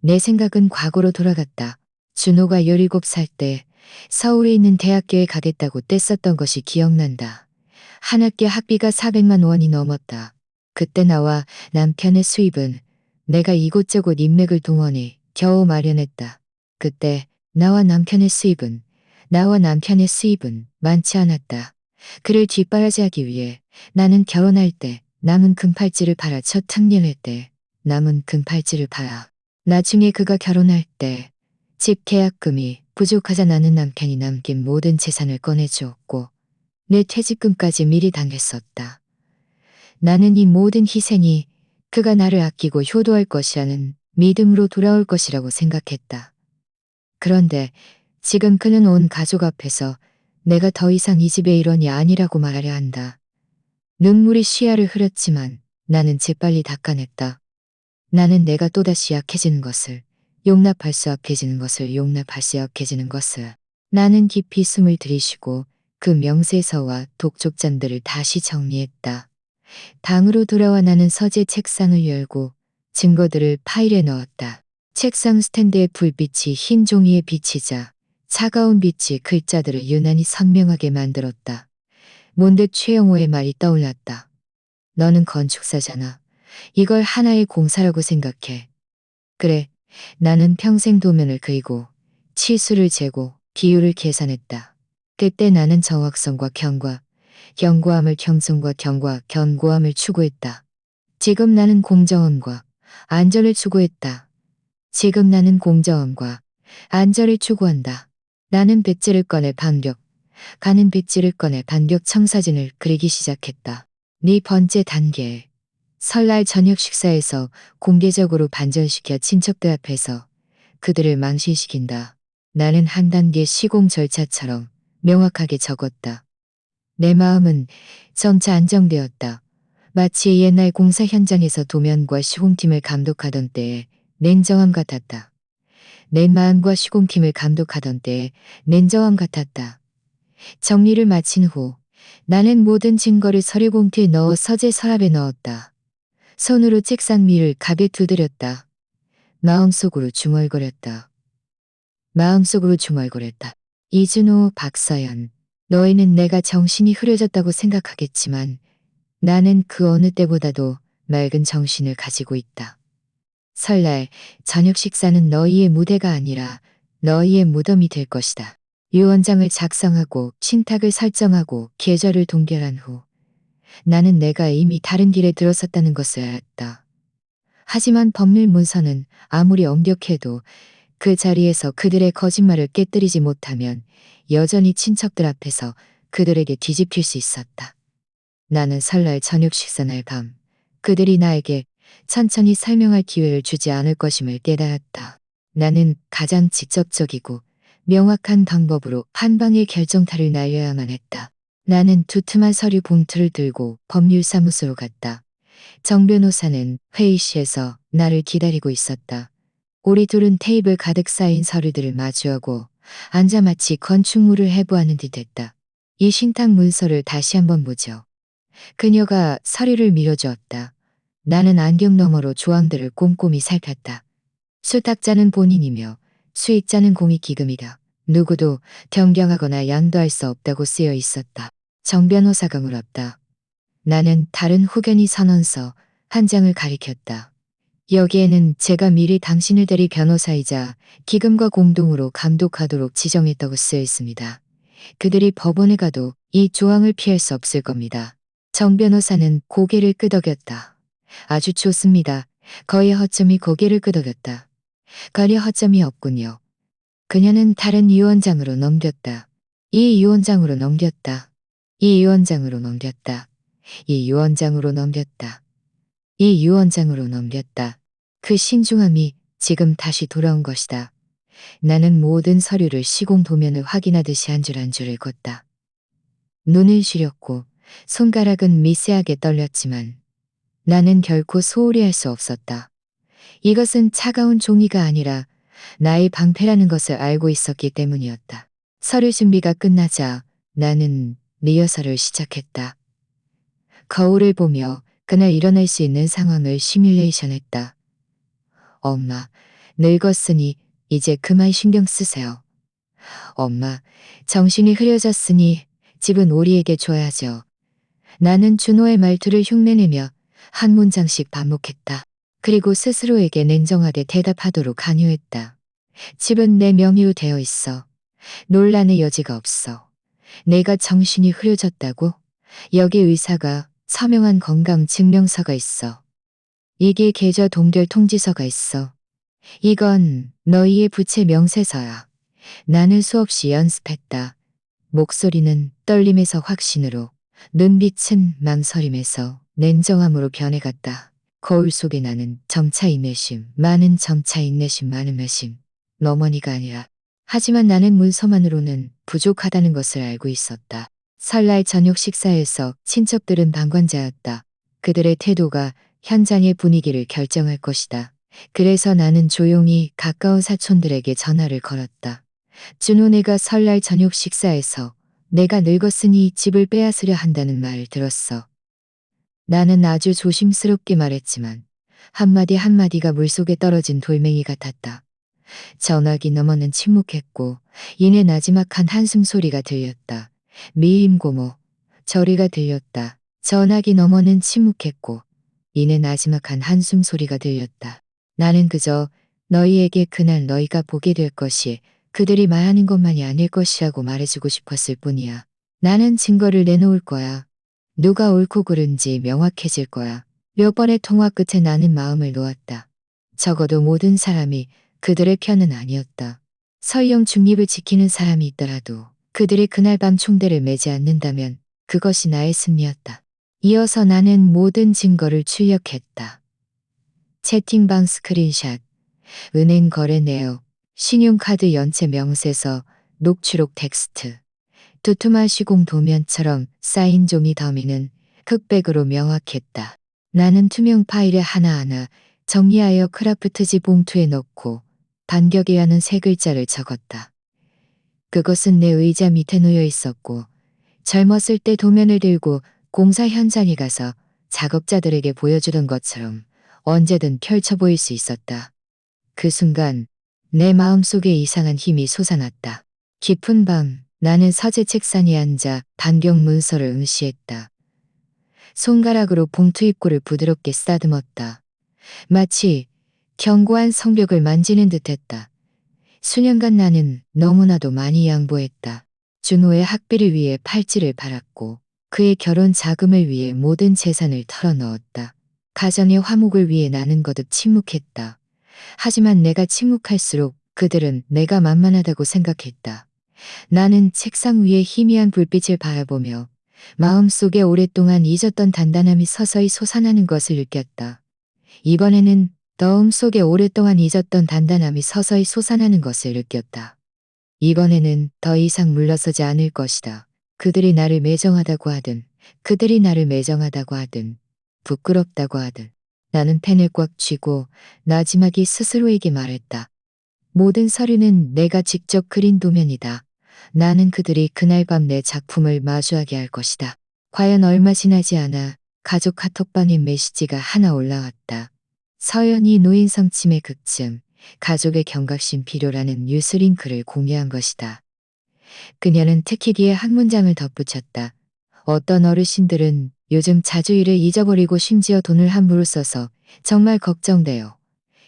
내 생각은 과거로 돌아갔다. 준호가 17살 때 서울에 있는 대학교에 가겠다고 떼썼던 것이 기억난다. 한 학기 학비가 400만 원이 넘었다. 그때 나와 남편의 수입은 내가 이곳저곳 인맥을 동원해 겨우 마련했다. 그때 나와 남편의 수입은 많지 않았다. 그를 뒷바라지하기 위해 나는 결혼할 때 남은 금팔찌를 팔아 첫 특례를 때 남은 금팔찌를 팔아 나중에 그가 결혼할 때 집 계약금이 부족하자 나는 남편이 남긴 모든 재산을 꺼내주었고 내 퇴직금까지 미리 당겼었다. 나는 이 모든 희생이 그가 나를 아끼고 효도할 것이라는 믿음으로 돌아올 것이라고 생각했다. 그런데 지금 그는 온 가족 앞에서 내가 더 이상 이 집의 일원이 아니라고 말하려 한다. 눈물이 시야를 흐렸지만 나는 재빨리 닦아냈다. 나는 내가 또다시 약해지는 것을, 용납할 수 약해지는 것을. 나는 깊이 숨을 들이쉬고 그 명세서와 독촉잔들을 다시 정리했다. 방으로 돌아와 나는 서재 책상을 열고 증거들을 파일에 넣었다. 책상 스탠드의 불빛이 흰 종이에 비치자 차가운 빛이 글자들을 유난히 선명하게 만들었다. 문득 최영호의 말이 떠올랐다. 너는 건축사잖아. 이걸 하나의 공사라고 생각해. 그래, 나는 평생 도면을 그리고 치수를 재고 비율을 계산했다. 그때 나는 정확성과 견고함을 추구했다. 지금 나는 공정함과 안전을 추구한다. 나는 빗질을 꺼내 반격 청사진을 그리기 시작했다. 네 번째 단계. 설날 저녁 식사에서 공개적으로 반전시켜 친척들 앞에서 그들을 망신시킨다. 나는 한 단계 시공 절차처럼 명확하게 적었다. 내 마음은 점차 안정되었다. 마치 옛날 공사 현장에서 도면과 시공팀을 감독하던 때의 냉정함 같았다. 내 마음과 시공팀을 감독하던 때의 냉정함 같았다. 정리를 마친 후 나는 모든 증거를 서류 봉투에 넣어 서재 서랍에 넣었다. 손으로 책상 위를 가볍게 두드렸다. 마음속으로 중얼거렸다. 이준호, 박서연, 너희는 내가 정신이 흐려졌다고 생각하겠지만 나는 그 어느 때보다도 맑은 정신을 가지고 있다. 설날 저녁 식사는 너희의 무대가 아니라 너희의 무덤이 될 것이다. 유언장을 작성하고 신탁을 설정하고 계절을 동결한 후 나는 내가 이미 다른 길에 들어섰다는 것을 알았다. 하지만 법률 문서는 아무리 엄격해도 그 자리에서 그들의 거짓말을 깨뜨리지 못하면 여전히 친척들 앞에서 그들에게 뒤집힐 수 있었다. 나는 설날 저녁 식사 날 밤 그들이 나에게 천천히 설명할 기회를 주지 않을 것임을 깨달았다. 나는 가장 직접적이고 명확한 방법으로 한 방의 결정타를 날려야만 했다. 나는 두툼한 서류 봉투를 들고 법률사무소로 갔다. 정 변호사는 회의실에서 나를 기다리고 있었다. 우리 둘은 테이블 가득 쌓인 서류들을 마주하고 앉아 마치 건축물을 해부하는 듯 했다. 이 신탁 문서를 다시 한번 보죠. 그녀가 서류를 밀어주었다. 나는 안경 너머로 조항들을 꼼꼼히 살폈다. 수탁자는 본인이며 수익자는 공익기금이다. 누구도 변경하거나 양도할 수 없다고 쓰여 있었다. 정 변호사가 물었다. 나는 다른 후견인 선언서 한 장을 가리켰다. 여기에는 제가 미리 당신을 대리 변호사이자 기금과 공동으로 감독하도록 지정했다고 쓰여 있습니다. 그들이 법원에 가도 이 조항을 피할 수 없을 겁니다. 정 변호사는 고개를 끄덕였다. 아주 좋습니다. 거의 허점이 고개를 끄덕였다. 거리 허점이 없군요. 그녀는 다른 위원장으로 넘겼다. 이 위원장으로 넘겼다. 이 위원장으로 넘겼다. 이 위원장으로 넘겼다. 이 위원장으로 넘겼다. 그 신중함이 지금 다시 돌아온 것이다. 나는 모든 서류를 시공 도면을 확인하듯이 한 줄 한 줄을 걷다. 눈을 시렸고 손가락은 미세하게 떨렸지만 나는 결코 소홀히 할 수 없었다. 이것은 차가운 종이가 아니라 나의 방패라는 것을 알고 있었기 때문이었다. 서류 준비가 끝나자 나는 리허설을 시작했다. 거울을 보며 그날 일어날 수 있는 상황을 시뮬레이션했다. 엄마, 늙었으니 이제 그만 신경 쓰세요. 엄마, 정신이 흐려졌으니 집은 우리에게 줘야죠. 나는 준호의 말투를 흉내내며 한 문장씩 반복했다. 그리고 스스로에게 냉정하게 대답하도록 강요했다. 집은 내 명의로 되어 있어. 논란의 여지가 없어. 내가 정신이 흐려졌다고? 여기 의사가 서명한 건강증명서가 있어. 이게 계좌 동결 통지서가 있어. 이건 너희의 부채 명세서야. 나는 수없이 연습했다. 목소리는 떨림에서 확신으로, 눈빛은 망설임에서 냉정함으로 변해갔다. 거울 속에 나는 점차 인내심, 많은 점차 인내심, 많은 매심, 어머니가 아니라. 하지만 나는 문서만으로는 부족하다는 것을 알고 있었다. 설날 저녁 식사에서 친척들은 방관자였다. 그들의 태도가 현장의 분위기를 결정할 것이다. 그래서 나는 조용히 가까운 사촌들에게 전화를 걸었다. 준호네가 설날 저녁 식사에서 내가 늙었으니 집을 빼앗으려 한다는 말을 들었어. 나는 아주 조심스럽게 말했지만 한마디 한마디가 물속에 떨어진 돌멩이 같았다. 전화기 너머는 침묵했고 이내 나지막한 한숨 소리가 들렸다. 미임 고모, 저리가 들렸다. 전화기 너머는 침묵했고 이내 나지막한 한숨 소리가 들렸다. 나는 그저 너희에게 그날 너희가 보게 될 것이 그들이 말하는 것만이 아닐 것이라고 말해주고 싶었을 뿐이야. 나는 증거를 내놓을 거야. 누가 옳고 그른지 명확해질 거야. 몇 번의 통화 끝에 나는 마음을 놓았다. 적어도 모든 사람이 그들의 편은 아니었다. 설령 중립을 지키는 사람이 있더라도 그들이 그날 밤 총대를 매지 않는다면 그것이 나의 승리였다. 이어서 나는 모든 증거를 출력했다. 채팅방 스크린샷, 은행 거래 내역, 신용카드 연체 명세서, 녹취록 텍스트, 두툼한 시공 도면처럼 쌓인 종이 더미는 흑백으로 명확했다. 나는 투명 파일을 하나하나 정리하여 크라프트지 봉투에 넣고 반격에 하는 세 글자를 적었다. 그것은 내 의자 밑에 놓여 있었고 젊었을 때 도면을 들고 공사 현장에 가서 작업자들에게 보여주던 것처럼 언제든 펼쳐 보일 수 있었다. 그 순간 내 마음속에 이상한 힘이 솟아났다. 깊은 밤 나는 서재 책상에 앉아 반격 문서를 응시했다. 손가락으로 봉투 입구를 부드럽게 쓰다듬었다. 마치 견고한 성벽을 만지는 듯했다. 수년간 나는 너무나도 많이 양보했다. 준호의 학비를 위해 팔찌를 팔았고 그의 결혼 자금을 위해 모든 재산을 털어넣었다. 가정의 화목을 위해 나는 거듭 침묵했다. 하지만 내가 침묵할수록 그들은 내가 만만하다고 생각했다. 나는 책상 위에 희미한 불빛을 바라보며 마음속에 오랫동안 잊었던 단단함이 서서히 솟아나는 것을 느꼈다. 이번에는 마음속에 오랫동안 잊었던 단단함이 서서히 솟아나는 것을 느꼈다. 이번에는 더 이상 물러서지 않을 것이다. 그들이 나를 매정하다고 하든, 그들이 나를 매정하다고 하든, 부끄럽다고 하든, 나는 펜을 꽉 쥐고 나지막이 스스로에게 말했다. 모든 서류는 내가 직접 그린 도면이다. 나는 그들이 그날 밤 내 작품을 마주하게 할 것이다. 과연 얼마 지나지 않아 가족 카톡방에 메시지가 하나 올라왔다. 서연이 노인 성침의 극증, 가족의 경각심 필요라는 뉴스링크를 공유한 것이다. 그녀는 특히 뒤에 한 문장을 덧붙였다. 어떤 어르신들은 요즘 자주 일을 잊어버리고 심지어 돈을 함부로 써서 정말 걱정돼요.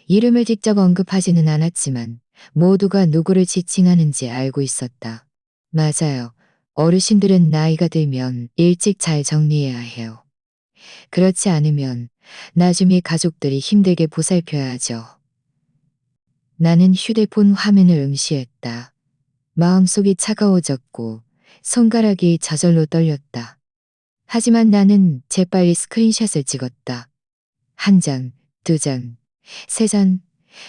이름을 직접 언급하지는 않았지만 모두가 누구를 지칭하는지 알고 있었다. 맞아요. 어르신들은 나이가 들면 일찍 잘 정리해야 해요. 그렇지 않으면 나중에 가족들이 힘들게 보살펴야 하죠. 나는 휴대폰 화면을 응시했다. 마음속이 차가워졌고 손가락이 저절로 떨렸다. 하지만 나는 재빨리 스크린샷을 찍었다. 한 장, 두 장, 세 장.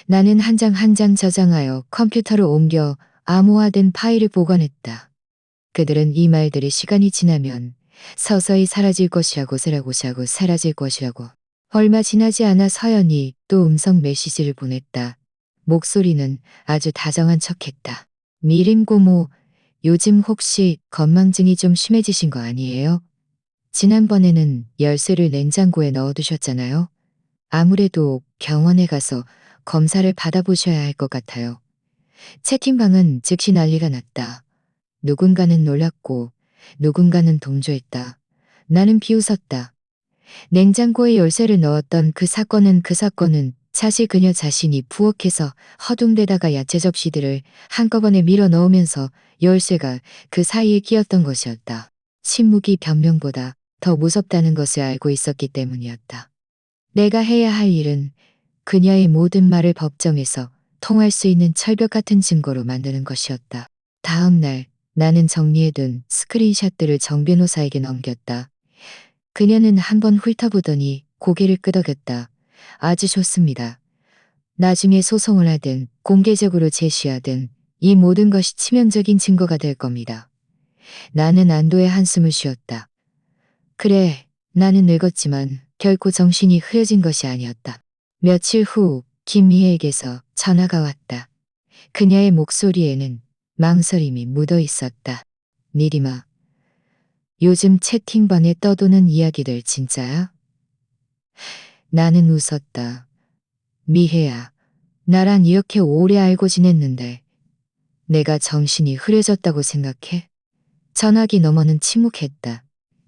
나는 한 장 한 장 저장하여 컴퓨터로 옮겨 암호화된 파일을 보관했다. 그들은 이 말들이 시간이 지나면 서서히 사라질 것이라고 사라질 것이라고. 얼마 지나지 않아 서연이 또 음성 메시지를 보냈다. 목소리는 아주 다정한 척했다. 미림 고모, 요즘 혹시 건망증이 좀 심해지신 거 아니에요? 지난번에는 열쇠를 냉장고에 넣어두셨잖아요. 아무래도 병원에 가서 검사를 받아보셔야 할 것 같아요. 채팅방은 즉시 난리가 났다. 누군가는 놀랐고 누군가는 동조했다. 나는 비웃었다. 냉장고에 열쇠를 넣었던 그 사건은 사실 그녀 자신이 부엌에서 허둥대다가 야채 접시들을 한꺼번에 밀어 넣으면서 열쇠가 그 사이에 끼었던 것이었다. 침묵이 변명보다 더 무섭다는 것을 알고 있었기 때문이었다. 내가 해야 할 일은 그녀의 모든 말을 법정에서 통할 수 있는 철벽 같은 증거로 만드는 것이었다. 다음 날 나는 정리해둔 스크린샷들을 정 변호사에게 넘겼다. 그녀는 한번 훑어보더니 고개를 끄덕였다. 아주 좋습니다. 나중에 소송을 하든 공개적으로 제시하든 이 모든 것이 치명적인 증거가 될 겁니다. 나는 안도의 한숨을 쉬었다. 그래, 나는 늙었지만 결코 정신이 흐려진 것이 아니었다. 며칠 후 김미애에게서 전화가 왔다. 그녀의 목소리에는 망설임이 묻어 있었다. 미리마, 요즘 채팅방에 떠도는 이야기들 진짜야? 나는 웃었다. 미혜야, 나랑 이렇게 오래 알고 지냈는데 내가 정신이 흐려졌다고 생각해? 전화기 너머는 침묵했다.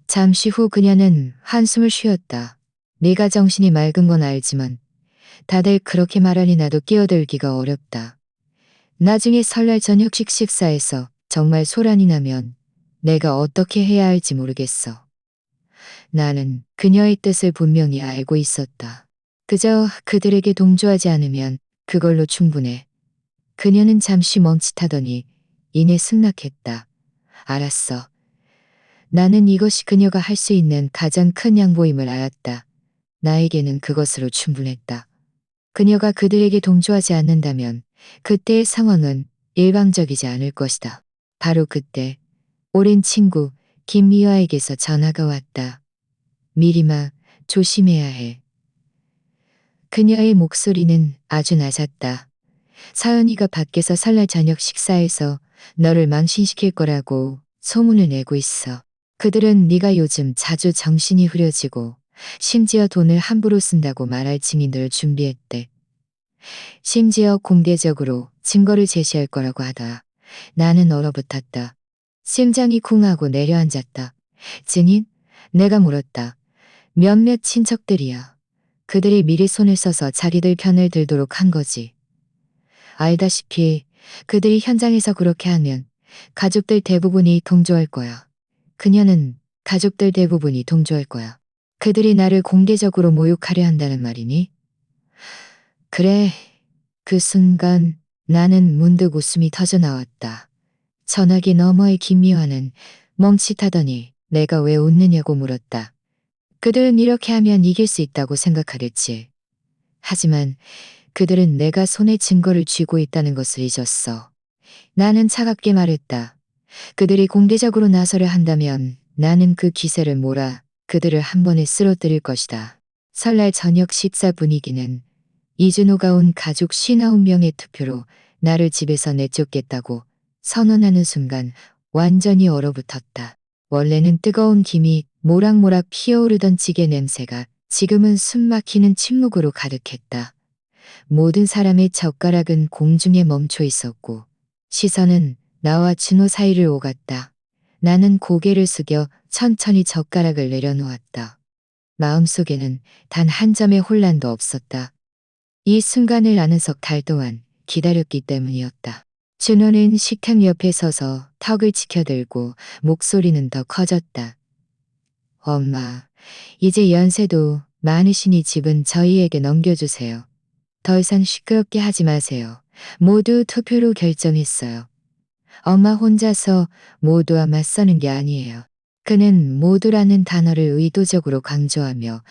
잠시 후 그녀는 한숨을 쉬었다. 네가 정신이 맑은 건 알지만 다들 그렇게 말하니 나도 끼어들기가 어렵다. 나중에 설날 저녁식 식사에서 정말 소란이 나면 내가 어떻게 해야 할지 모르겠어. 나는 그녀의 뜻을 분명히 알고 있었다. 그저 그들에게 동조하지 않으면 그걸로 충분해. 그녀는 잠시 멈칫하더니 이내 승낙했다. 알았어. 나는 이것이 그녀가 할 수 있는 가장 큰 양보임을 알았다. 나에게는 그것으로 충분했다. 그녀가 그들에게 동조하지 않는다면 그때의 상황은 일방적이지 않을 것이다. 바로 그때 오랜 친구 김미화에게서 전화가 왔다. 미리마, 조심해야 해. 그녀의 목소리는 아주 낮았다. 서연이가 밖에서 설날 저녁 식사에서 너를 망신시킬 거라고 소문을 내고 있어. 그들은 네가 요즘 자주 정신이 흐려지고 심지어 돈을 함부로 쓴다고 말할 증인들을 준비했대. 심지어 공개적으로 증거를 제시할 거라고 하다. 나는 얼어붙었다. 심장이 쿵하고 내려앉았다. 증인? 내가 물었다. 몇몇 친척들이야. 그들이 미리 손을 써서 자기들 편을 들도록 한 거지. 알다시피 그들이 현장에서 그렇게 하면 가족들 대부분이 동조할 거야. 그녀는 가족들 대부분이 동조할 거야. 그들이 나를 공개적으로 모욕하려 한다는 말이니? 그래. 그 순간 나는 문득 웃음이 터져 나왔다. 전화기 너머의 김미화는 멈칫하더니 내가 왜 웃느냐고 물었다. 그들은 이렇게 하면 이길 수 있다고 생각하겠지. 하지만 그들은 내가 손에 증거를 쥐고 있다는 것을 잊었어. 나는 차갑게 말했다. 그들이 공개적으로 나서려 한다면 나는 그 기세를 몰아 그들을 한 번에 쓰러뜨릴 것이다. 설날 저녁 식사 분위기는 이준호가 온 가족 59명의 투표로 나를 집에서 내쫓겠다고 선언하는 순간 완전히 얼어붙었다. 원래는 뜨거운 김이 모락모락 피어오르던 찌개 냄새가 지금은 숨막히는 침묵으로 가득했다. 모든 사람의 젓가락은 공중에 멈춰 있었고 시선은 나와 준호 사이를 오갔다. 나는 고개를 숙여 천천히 젓가락을 내려놓았다. 마음속에는 단 한 점의 혼란도 없었다. 이 순간을 나는 석 달 동안 기다렸기 때문이었다. 준호는 식탁 옆에 서서 턱을 치켜들고 목소리는 더 커졌다. 엄마, 이제 연세도 많으시니 집은 저희에게 넘겨주세요. 더 이상 시끄럽게 하지 마세요. 모두 투표로 결정했어요. 엄마 혼자서 모두와 맞서는 게 아니에요. 그는 모두라는 단어를 의도적으로 강조하며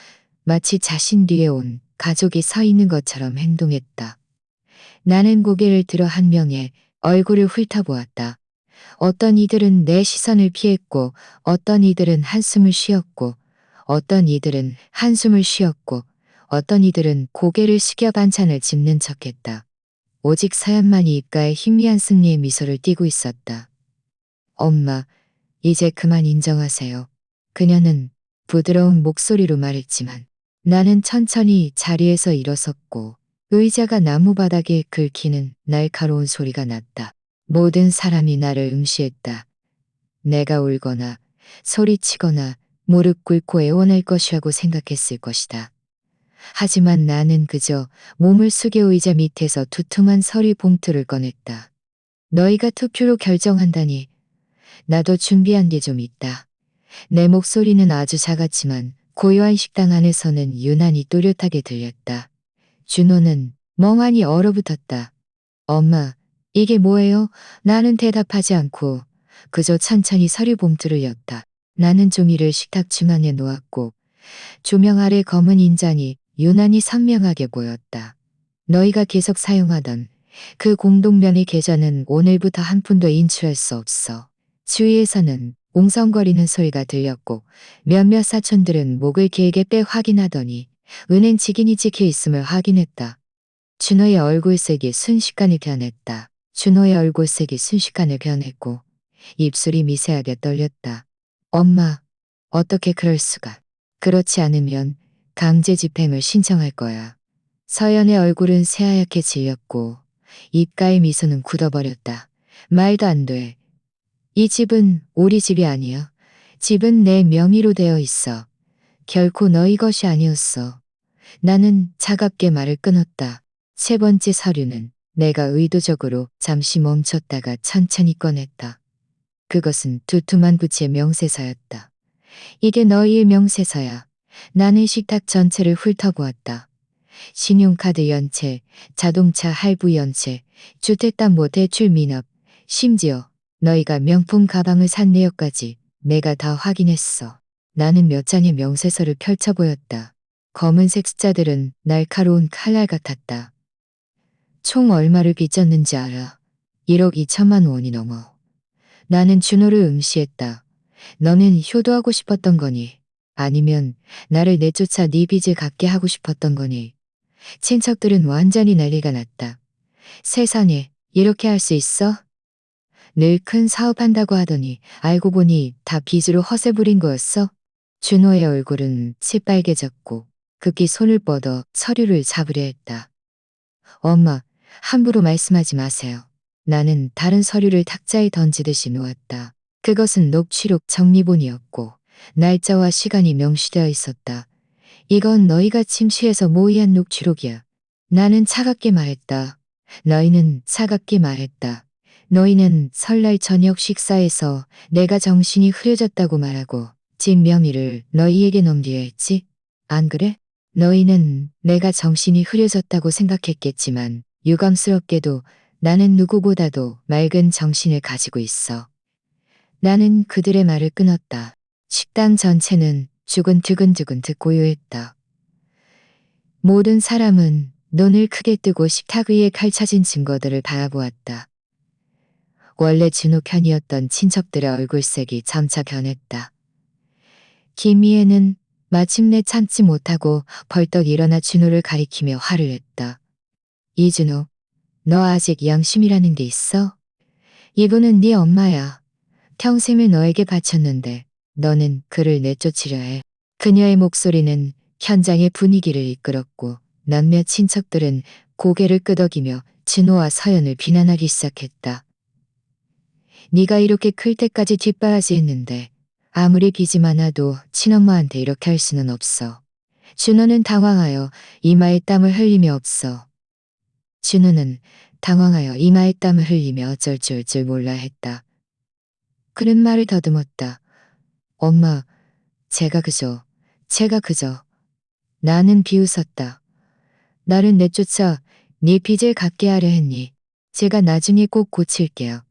마치 자신 뒤에 온 가족이 서 있는 것처럼 행동했다. 나는 고개를 들어 한 명의 얼굴을 훑어보았다. 어떤 이들은 내 시선을 피했고 어떤 이들은 한숨을 쉬었고 어떤 이들은 한숨을 쉬었고 어떤 이들은 고개를 숙여 반찬을 짚는 척했다. 오직 서연만이 입가에 희미한 승리의 미소를 띠고 있었다. 엄마, 이제 그만 인정하세요. 그녀는 부드러운 목소리로 말했지만 나는 천천히 자리에서 일어섰고 의자가 나무바닥에 긁히는 날카로운 소리가 났다. 모든 사람이 나를 응시했다. 내가 울거나 소리치거나 무릎 꿇고 애원할 것이라고 생각했을 것이다. 하지만 나는 그저 몸을 숙여 의자 밑에서 두툼한 서리 봉투를 꺼냈다. 너희가 투표로 결정한다니 나도 준비한 게 좀 있다. 내 목소리는 아주 작았지만 고요한 식당 안에서는 유난히 또렷하게 들렸다. 준호는 멍하니 얼어붙었다. 엄마, 이게 뭐예요? 나는 대답하지 않고 그저 천천히 서류 봉투를 였다. 나는 종이를 식탁 중앙에 놓았고 조명 아래 검은 인장이 유난히 선명하게 보였다. 너희가 계속 사용하던 그 공동면의 계좌는 오늘부터 한 푼도 인출할 수 없어. 주위에서는 웅성거리는 소리가 들렸고 몇몇 사촌들은 목을 길게 빼 확인하더니 은행 직인이 찍혀 있음을 확인했다. 준호의 얼굴색이 순식간에 변했다. 준호의 얼굴색이 순식간에 변했고 입술이 미세하게 떨렸다. 엄마, 어떻게 그럴 수가. 그렇지 않으면 강제 집행을 신청할 거야. 서연의 얼굴은 새하얗게 질렸고 입가의 미소는 굳어버렸다. 말도 안 돼. 이 집은 우리 집이 아니야. 집은 내 명의로 되어 있어. 결코 너희 것이 아니었어. 나는 차갑게 말을 끊었다. 세 번째 서류는 내가 의도적으로 잠시 멈췄다가 천천히 꺼냈다. 그것은 두툼한 부채 명세서였다. 이게 너희의 명세서야. 나는 식탁 전체를 훑어보았다. 신용카드 연체, 자동차 할부 연체, 주택담보대출 미납, 심지어 너희가 명품 가방을 산 내역까지 내가 다 확인했어. 나는 몇 장의 명세서를 펼쳐보였다. 검은색 숫자들은 날카로운 칼날 같았다. 총 얼마를 빚졌는지 알아. 1억 2천만 원이 넘어. 나는 준호를 응시했다. 너는 효도하고 싶었던 거니? 아니면 나를 내쫓아 네 빚을 갚게 하고 싶었던 거니? 친척들은 완전히 난리가 났다. 세상에 이렇게 할 수 있어? 늘 큰 사업한다고 하더니 알고 보니 다 빚으로 허세 부린 거였어? 준호의 얼굴은 새빨개졌고 급기 손을 뻗어 서류를 잡으려 했다. 엄마, 함부로 말씀하지 마세요. 나는 다른 서류를 탁자에 던지듯이 놓았다. 그것은 녹취록 정리본이었고 날짜와 시간이 명시되어 있었다. 이건 너희가 침실에서 모의한 녹취록이야. 나는 차갑게 말했다. 너희는 차갑게 말했다. 너희는 설날 저녁 식사에서 내가 정신이 흐려졌다고 말하고 집 명의를 너희에게 넘기려 했지? 안 그래? 너희는 내가 정신이 흐려졌다고 생각했겠지만 유감스럽게도 나는 누구보다도 맑은 정신을 가지고 있어. 나는 그들의 말을 끊었다. 식당 전체는 죽은 두근두근 고요했다. 모든 사람은 눈을 크게 뜨고 식탁 위에 펼쳐진 증거들을 바라보았다. 원래 준호 편이었던 친척들의 얼굴색이 점차 변했다. 김희애는 마침내 참지 못하고 벌떡 일어나 준호를 가리키며 화를 냈다. 이준호, 너 아직 양심이라는 게 있어? 이분은 네 엄마야. 평생을 너에게 바쳤는데 너는 그를 내쫓으려 해. 그녀의 목소리는 현장의 분위기를 이끌었고 몇몇 친척들은 고개를 끄덕이며 진호와 서연을 비난하기 시작했다. 네가 이렇게 클 때까지 뒷바라지했는데 아무리 빚이 많아도 친엄마한테 이렇게 할 수는 없어. 준호는 당황하여 이마에 땀을 흘리며 없어. 준호는 당황하여 이마에 땀을 흘리며 어쩔 줄 몰라 했다. 그런 말을 더듬었다. 엄마, 제가 그저. 나는 비웃었다. 나를 내쫓아 네 빚을 갚게 하려 했니? 제가 나중에 꼭 고칠게요.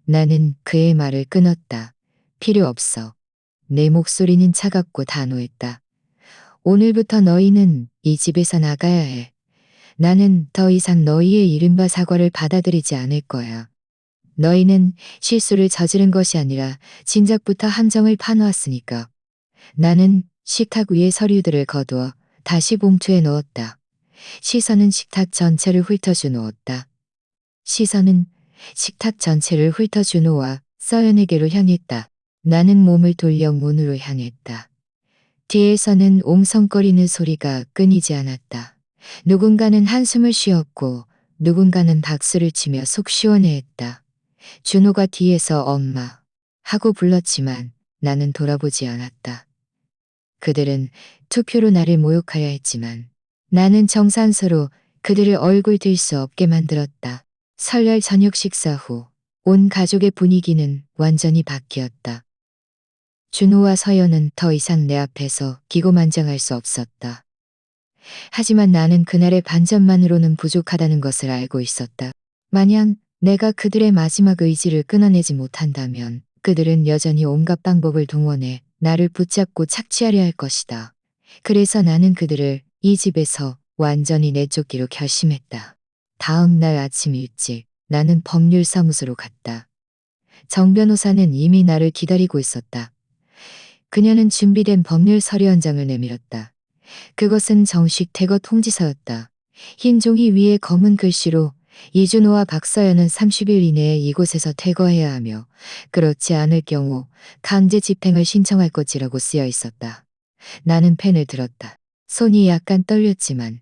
나는 그의 말을 끊었다. 필요 없어. 내 목소리는 차갑고 단호했다. 오늘부터 너희는 이 집에서 나가야 해. 나는 더 이상 너희의 이른바 사과를 받아들이지 않을 거야. 너희는 실수를 저지른 것이 아니라 진작부터 함정을 파놓았으니까. 나는 식탁 위에 서류들을 거두어 다시 봉투에 넣었다. 시선은 식탁 전체를 훑어주놓았다. 시선은 식탁 전체를 훑어주노와 서연에게로 향했다. 나는 몸을 돌려 문으로 향했다. 뒤에서는 옹성거리는 소리가 끊이지 않았다. 누군가는 한숨을 쉬었고 누군가는 박수를 치며 속 시원해했다. 준호가 뒤에서 엄마 하고 불렀지만 나는 돌아보지 않았다. 그들은 투표로 나를 모욕하려 했지만 나는 정산서로 그들을 얼굴 들 수 없게 만들었다. 설날 저녁 식사 후 온 가족의 분위기는 완전히 바뀌었다. 준호와 서연은 더 이상 내 앞에서 기고만장할 수 없었다. 하지만 나는 그날의 반전만으로는 부족하다는 것을 알고 있었다. 만약 내가 그들의 마지막 의지를 끊어내지 못한다면 그들은 여전히 온갖 방법을 동원해 나를 붙잡고 착취하려 할 것이다. 그래서 나는 그들을 이 집에서 완전히 내쫓기로 결심했다. 다음 날 아침 일찍 나는 법률사무소로 갔다. 정 변호사는 이미 나를 기다리고 있었다. 그녀는 준비된 법률 서류 한 장을 내밀었다. 그것은 정식 퇴거 통지서였다. 흰 종이 위에 검은 글씨로 이준호와 박서연은 30일 이내에 이곳에서 퇴거해야 하며 그렇지 않을 경우 강제 집행을 신청할 것이라고 쓰여 있었다. 나는 펜을 들었다. 손이 약간 떨렸지만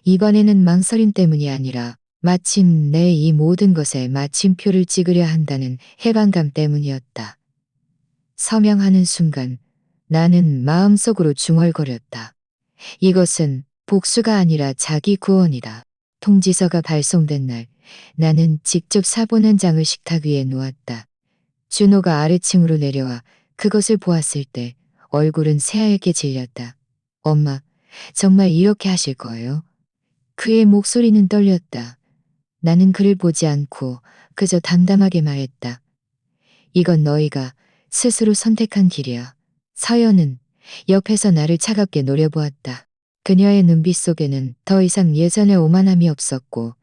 이번에는 망설임 때문이 아니라 마침 내 이 모든 것에 마침표를 찍으려 한다는 해방감 때문이었다. 서명하는 순간 나는 마음속으로 중얼거렸다. 이것은 복수가 아니라 자기 구원이다. 통지서가 발송된 날 나는 직접 사본 한 장을 식탁 위에 놓았다. 준호가 아래층으로 내려와 그것을 보았을 때 얼굴은 새하얗게 질렸다. 엄마, 정말 이렇게 하실 거예요? 그의 목소리는 떨렸다. 나는 그를 보지 않고 그저 담담하게 말했다. 이건 너희가 스스로 선택한 길이야. 서연은 옆에서 나를 차갑게 노려보았다. 그녀의 눈빛 속에는 더 이상 예전의 오만함이 없었고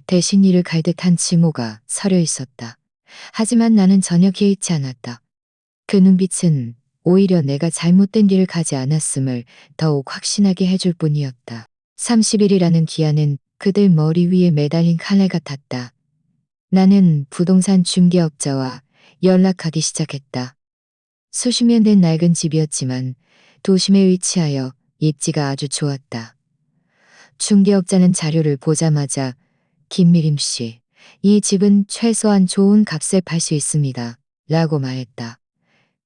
대신 이를 갈듯한 증오가 서려 있었다. 하지만 나는 전혀 개의치 않았다. 그 눈빛은 오히려 내가 잘못된 길을 가지 않았음을 더욱 확신하게 해줄 뿐이었다. 30일이라는 기한은 그들 머리 위에 매달린 칼날 같았다. 나는 부동산 중개업자와 연락하기 시작했다. 수십 년 된 낡은 집이었지만 도심에 위치하여 입지가 아주 좋았다. 중개업자는 자료를 보자마자 김미림 씨, 이 집은 최소한 좋은 값에 팔 수 있습니다. 라고 말했다.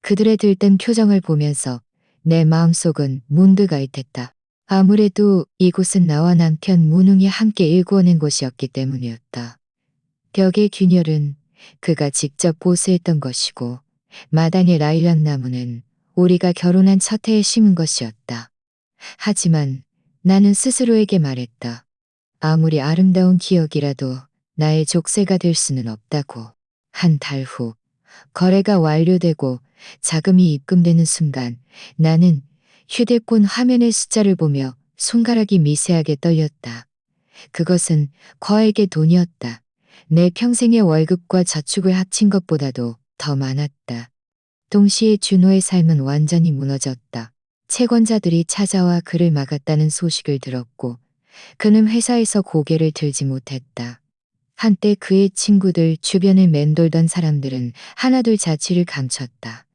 그들의 들뜬 표정을 보면서 내 마음속은 문드가잇했다. 아무래도 이곳은 나와 남편 문웅이 함께 일구어낸 곳이었기 때문이었다. 벽의 균열은 그가 직접 보수했던 것이고 마당의 라일락 나무는 우리가 결혼한 첫 해에 심은 것이었다. 하지만 나는 스스로에게 말했다. 아무리 아름다운 기억이라도 나의 족쇄가 될 수는 없다고. 한 달 후, 거래가 완료되고 자금이 입금되는 순간 나는 휴대폰 화면의 숫자를 보며 손가락이 미세하게 떨렸다. 그것은 거액의 돈이었다. 내 평생의 월급과 저축을 합친 것보다도 더 많았다. 동시에 준호의 삶은 완전히 무너졌다. 채권자들이 찾아와 그를 막았다는 소식을 들었고 그는 회사에서 고개를 들지 못했다. 한때 그의 친구들 주변을 맴돌던 사람들은 하나둘 자취를 감췄다.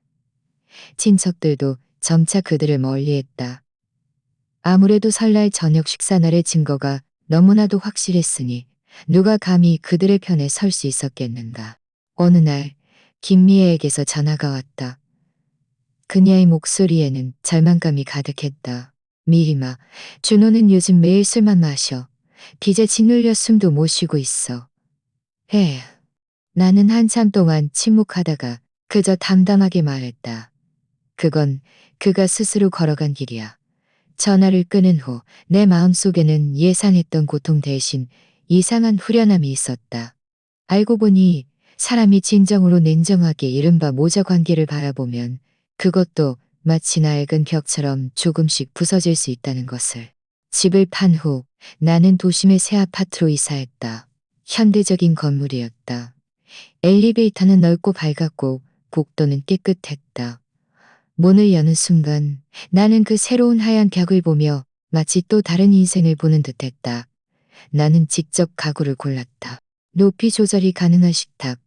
친척들도 점차 그들을 멀리했다. 아무래도 설날 저녁 식사날의 증거가 너무나도 확실했으니 누가 감히 그들의 편에 설 수 있었겠는가. 어느 날 김미애에게서 전화가 왔다. 그녀의 목소리에는 절망감이 가득했다. 미리마, 준호는 요즘 매일 술만 마셔. 빚에 짓눌려 숨도 못 쉬고 있어. 에휴. 나는 한참 동안 침묵하다가 그저 담담하게 말했다. 그건 그가 스스로 걸어간 길이야. 전화를 끊은 후 내 마음속에는 예상했던 고통 대신 이상한 후련함이 있었다. 알고 보니 사람이 진정으로 냉정하게 이른바 모자 관계를 바라보면 그것도 마치 낡은 벽처럼 조금씩 부서질 수 있다는 것을. 집을 판 후 나는 도심의 새 아파트로 이사했다. 현대적인 건물이었다. 엘리베이터는 넓고 밝았고 복도는 깨끗했다. 문을 여는 순간 나는 그 새로운 하얀 벽을 보며 마치 또 다른 인생을 보는 듯했다. 나는 직접 가구를 골랐다. 높이 조절이 가능한 식탁,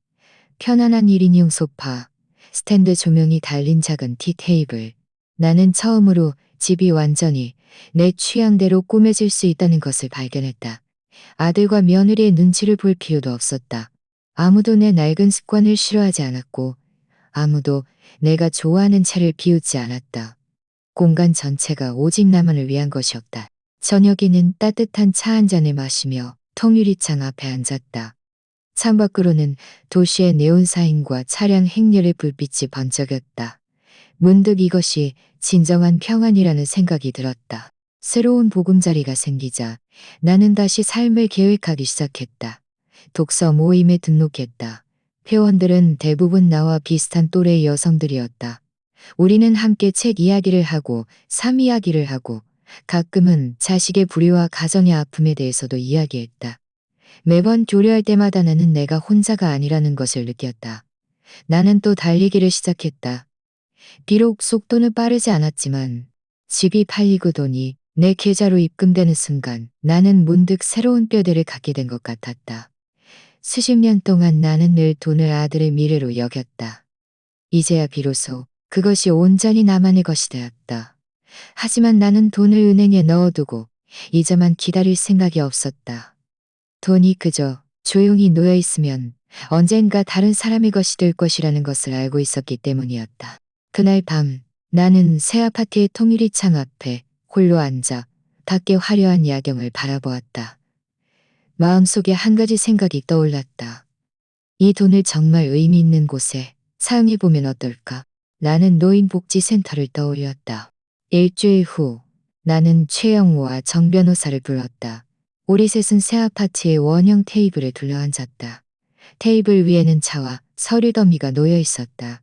편안한 1인용 소파, 스탠드 조명이 달린 작은 티 테이블. 나는 처음으로 집이 완전히 내 취향대로 꾸며질 수 있다는 것을 발견했다. 아들과 며느리의 눈치를 볼 필요도 없었다. 아무도 내 낡은 습관을 싫어하지 않았고 아무도 내가 좋아하는 차를 비웃지 않았다. 공간 전체가 오직 나만을 위한 것이었다. 저녁에는 따뜻한 차 한 잔을 마시며 통유리창 앞에 앉았다. 창밖으로는 도시의 네온사인과 차량 행렬의 불빛이 번쩍였다. 문득 이것이 진정한 평안이라는 생각이 들었다. 새로운 보금자리가 생기자 나는 다시 삶을 계획하기 시작했다. 독서 모임에 등록했다. 회원들은 대부분 나와 비슷한 또래의 여성들이었다. 우리는 함께 책 이야기를 하고 삶 이야기를 하고 가끔은 자식의 불의와 가정의 아픔에 대해서도 이야기했다. 매번 교류할 때마다 나는 내가 혼자가 아니라는 것을 느꼈다. 나는 또 달리기를 시작했다. 비록 속도는 빠르지 않았지만 집이 팔리고 돈이 내 계좌로 입금되는 순간 나는 문득 새로운 뼈대를 갖게 된 것 같았다. 수십 년 동안 나는 늘 돈을 아들의 미래로 여겼다. 이제야 비로소 그것이 온전히 나만의 것이 되었다. 하지만 나는 돈을 은행에 넣어두고 이자만 기다릴 생각이 없었다. 돈이 그저 조용히 놓여 있으면 언젠가 다른 사람의 것이 될 것이라는 것을 알고 있었기 때문이었다. 그날 밤 나는 새 아파트의 통유리창 앞에 홀로 앉아 밖의 화려한 야경을 바라보았다. 마음속에 한 가지 생각이 떠올랐다. 이 돈을 정말 의미 있는 곳에 사용해보면 어떨까? 나는 노인복지센터를 떠올렸다. 일주일 후 나는 최영우와 정 변호사를 불렀다. 우리 셋은 새 아파트의 원형 테이블에 둘러앉았다. 테이블 위에는 차와 서류 더미가 놓여 있었다.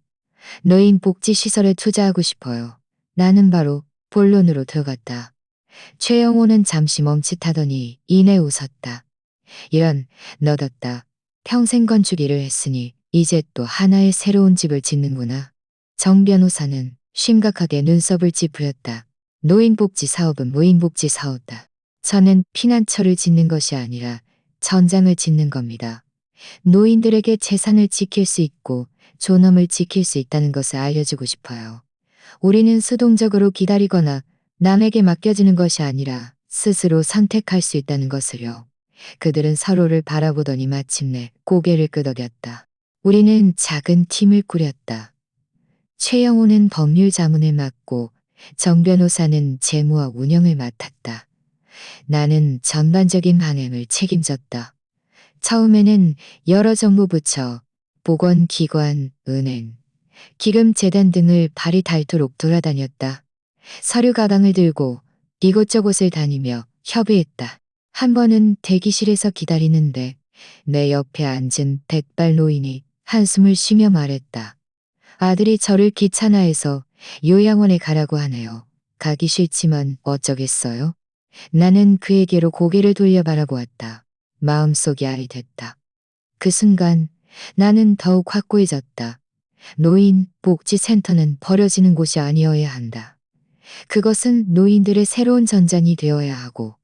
노인복지시설에 투자하고 싶어요. 나는 바로 본론으로 들어갔다. 최영호는 잠시 멈칫하더니 이내 웃었다. 이런, 너답다. 평생 건축 일을 했으니 이제 또 하나의 새로운 집을 짓는구나. 정 변호사는 심각하게 눈썹을 찌푸렸다. 노인복지 사업은 무인복지 사업다. 저는 피난처를 짓는 것이 아니라 전장을 짓는 겁니다. 노인들에게 재산을 지킬 수 있고 존엄을 지킬 수 있다는 것을 알려주고 싶어요. 우리는 수동적으로 기다리거나 남에게 맡겨지는 것이 아니라 스스로 선택할 수 있다는 것을요. 그들은 서로를 바라보더니 마침내 고개를 끄덕였다. 우리는 작은 팀을 꾸렸다. 최영호는 법률 자문을 맡고 정 변호사는 재무와 운영을 맡았다. 나는 전반적인 방향을 책임졌다. 처음에는 여러 정부 부처, 보건기관, 은행, 기금재단 등을 발이 닳도록 돌아다녔다. 서류 가방을 들고 이곳저곳을 다니며 협의했다. 한 번은 대기실에서 기다리는데 내 옆에 앉은 백발 노인이 한숨을 쉬며 말했다. 아들이 저를 귀찮아해서 요양원에 가라고 하네요. 가기 싫지만 어쩌겠어요? 나는 그에게로 고개를 돌려 바라보았다. 마음속이 아리됐다. 그 순간 나는 더욱 확고해졌다. 노인 복지센터는 버려지는 곳이 아니어야 한다. 그것은 노인들의 새로운 전장이 되어야 하고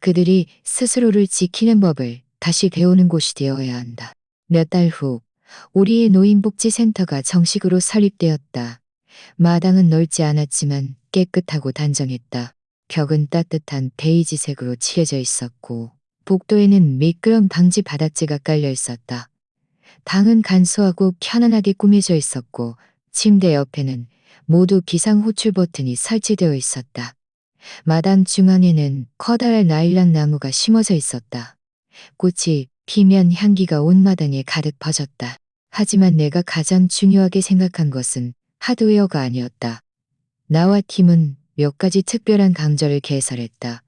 그들이 스스로를 지키는 법을 다시 배우는 곳이 되어야 한다. 몇 달 후 우리의 노인복지센터가 정식으로 설립되었다. 마당은 넓지 않았지만 깨끗하고 단정했다. 벽은 따뜻한 베이지색으로 칠해져 있었고 복도에는 미끄럼 방지 바닥재가 깔려 있었다. 방은 간소하고 편안하게 꾸며져 있었고 침대 옆에는 모두 비상 호출 버튼이 설치되어 있었다. 마당 중앙에는 커다란 나일락 나무가 심어져 있었다. 꽃이 피면 향기가 온 마당에 가득 퍼졌다. 하지만 내가 가장 중요하게 생각한 것은 하드웨어가 아니었다. 나와 팀은 몇 가지 특별한 강좌를 개설했다.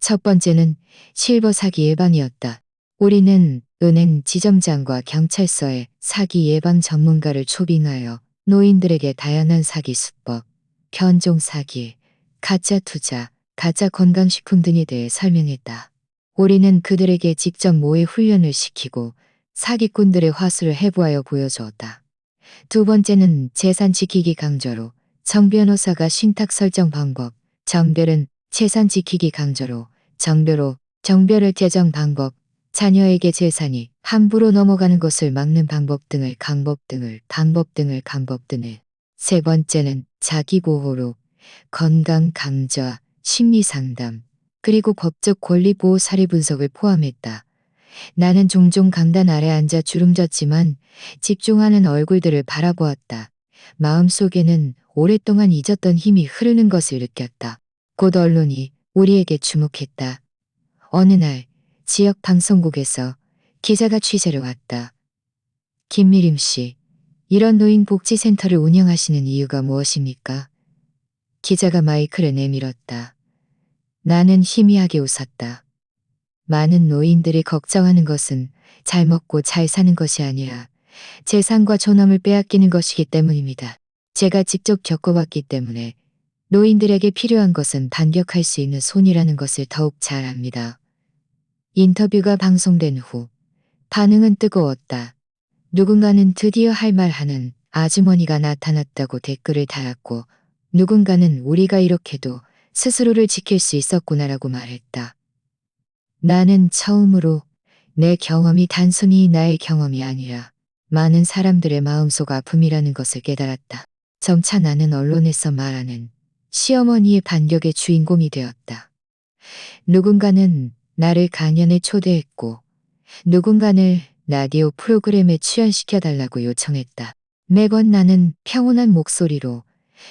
첫 번째는 실버 사기 예방이었다. 우리는 은행 지점장과 경찰서에 사기 예방 전문가를 초빙하여 노인들에게 다양한 사기 수법, 견종 사기, 가짜 투자, 가짜 건강식품 등에 대해 설명했다. 우리는 그들에게 직접 모의 훈련을 시키고 사기꾼들의 화수를 해부하여 보여주었다. 두 번째는 재산 지키기 강좌로 정 변호사가 신탁 설정 방법, 정별은 재산 지키기 강좌로 정별로 정별을 재정 방법, 자녀에게 재산이 함부로 넘어가는 것을 막는 방법 등을 방법 등을 세 번째는 자기보호로 건강 강좌, 심리 상담, 그리고 법적 권리 보호 사례 분석을 포함했다. 나는 종종 강단 아래 앉아 주름졌지만 집중하는 얼굴들을 바라보았다. 마음속에는 오랫동안 잊었던 힘이 흐르는 것을 느꼈다. 곧 언론이 우리에게 주목했다. 어느 날 지역 방송국에서 기자가 취재를 왔다. 김미림 씨, 이런 노인 복지센터를 운영하시는 이유가 무엇입니까? 기자가 마이크를 내밀었다. 나는 희미하게 웃었다. 많은 노인들이 걱정하는 것은 잘 먹고 잘 사는 것이 아니라 재산과 존엄을 빼앗기는 것이기 때문입니다. 제가 직접 겪어봤기 때문에 노인들에게 필요한 것은 반격할 수 있는 손이라는 것을 더욱 잘 압니다. 인터뷰가 방송된 후 반응은 뜨거웠다. 누군가는 드디어 할 말하는 아주머니가 나타났다고 댓글을 달았고 누군가는 우리가 이렇게도 스스로를 지킬 수 있었구나라고 말했다. 나는 처음으로 내 경험이 단순히 나의 경험이 아니라 많은 사람들의 마음속 아픔이라는 것을 깨달았다. 점차 나는 언론에서 말하는 시어머니의 반격의 주인공이 되었다. 누군가는 나를 강연에 초대했고 누군가는 라디오 프로그램에 출연시켜달라고 요청했다. 매번 나는 평온한 목소리로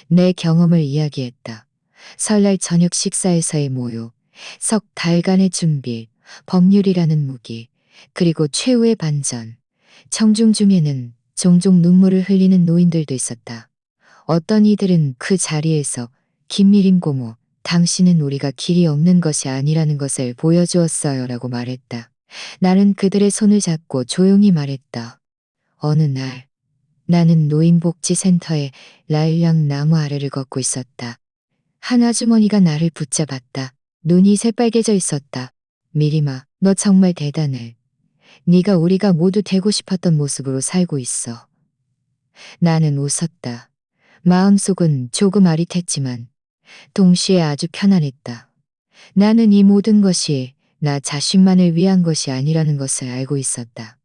내 경험을 이야기했다. 설날 저녁 식사에서의 모욕, 석 달간의 준비, 법률이라는 무기, 그리고 최후의 반전. 청중 중에는 종종 눈물을 흘리는 노인들도 있었다. 어떤 이들은 그 자리에서 김미림 고모, 당신은 우리가 길이 없는 것이 아니라는 것을 보여주었어요 라고 말했다. 나는 그들의 손을 잡고 조용히 말했다. 어느 날 나는 노인복지센터의 라일락 나무 아래를 걷고 있었다. 한 아주머니가 나를 붙잡았다. 눈이 새빨개져 있었다. 미림아, 너 정말 대단해. 네가 우리가 모두 되고 싶었던 모습으로 살고 있어. 나는 웃었다. 마음속은 조금 아릿했지만 동시에 아주 편안했다. 나는 이 모든 것이 나 자신만을 위한 것이 아니라는 것을 알고 있었다.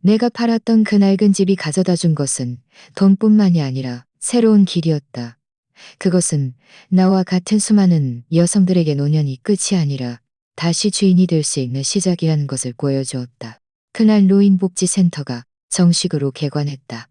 내가 팔았던 그 낡은 집이 가져다 준 것은 돈뿐만이 아니라 새로운 길이었다. 그것은 나와 같은 수많은 여성들에게 노년이 끝이 아니라 다시 주인이 될 수 있는 시작이라는 것을 보여주었다. 그날 노인복지센터가 정식으로 개관했다.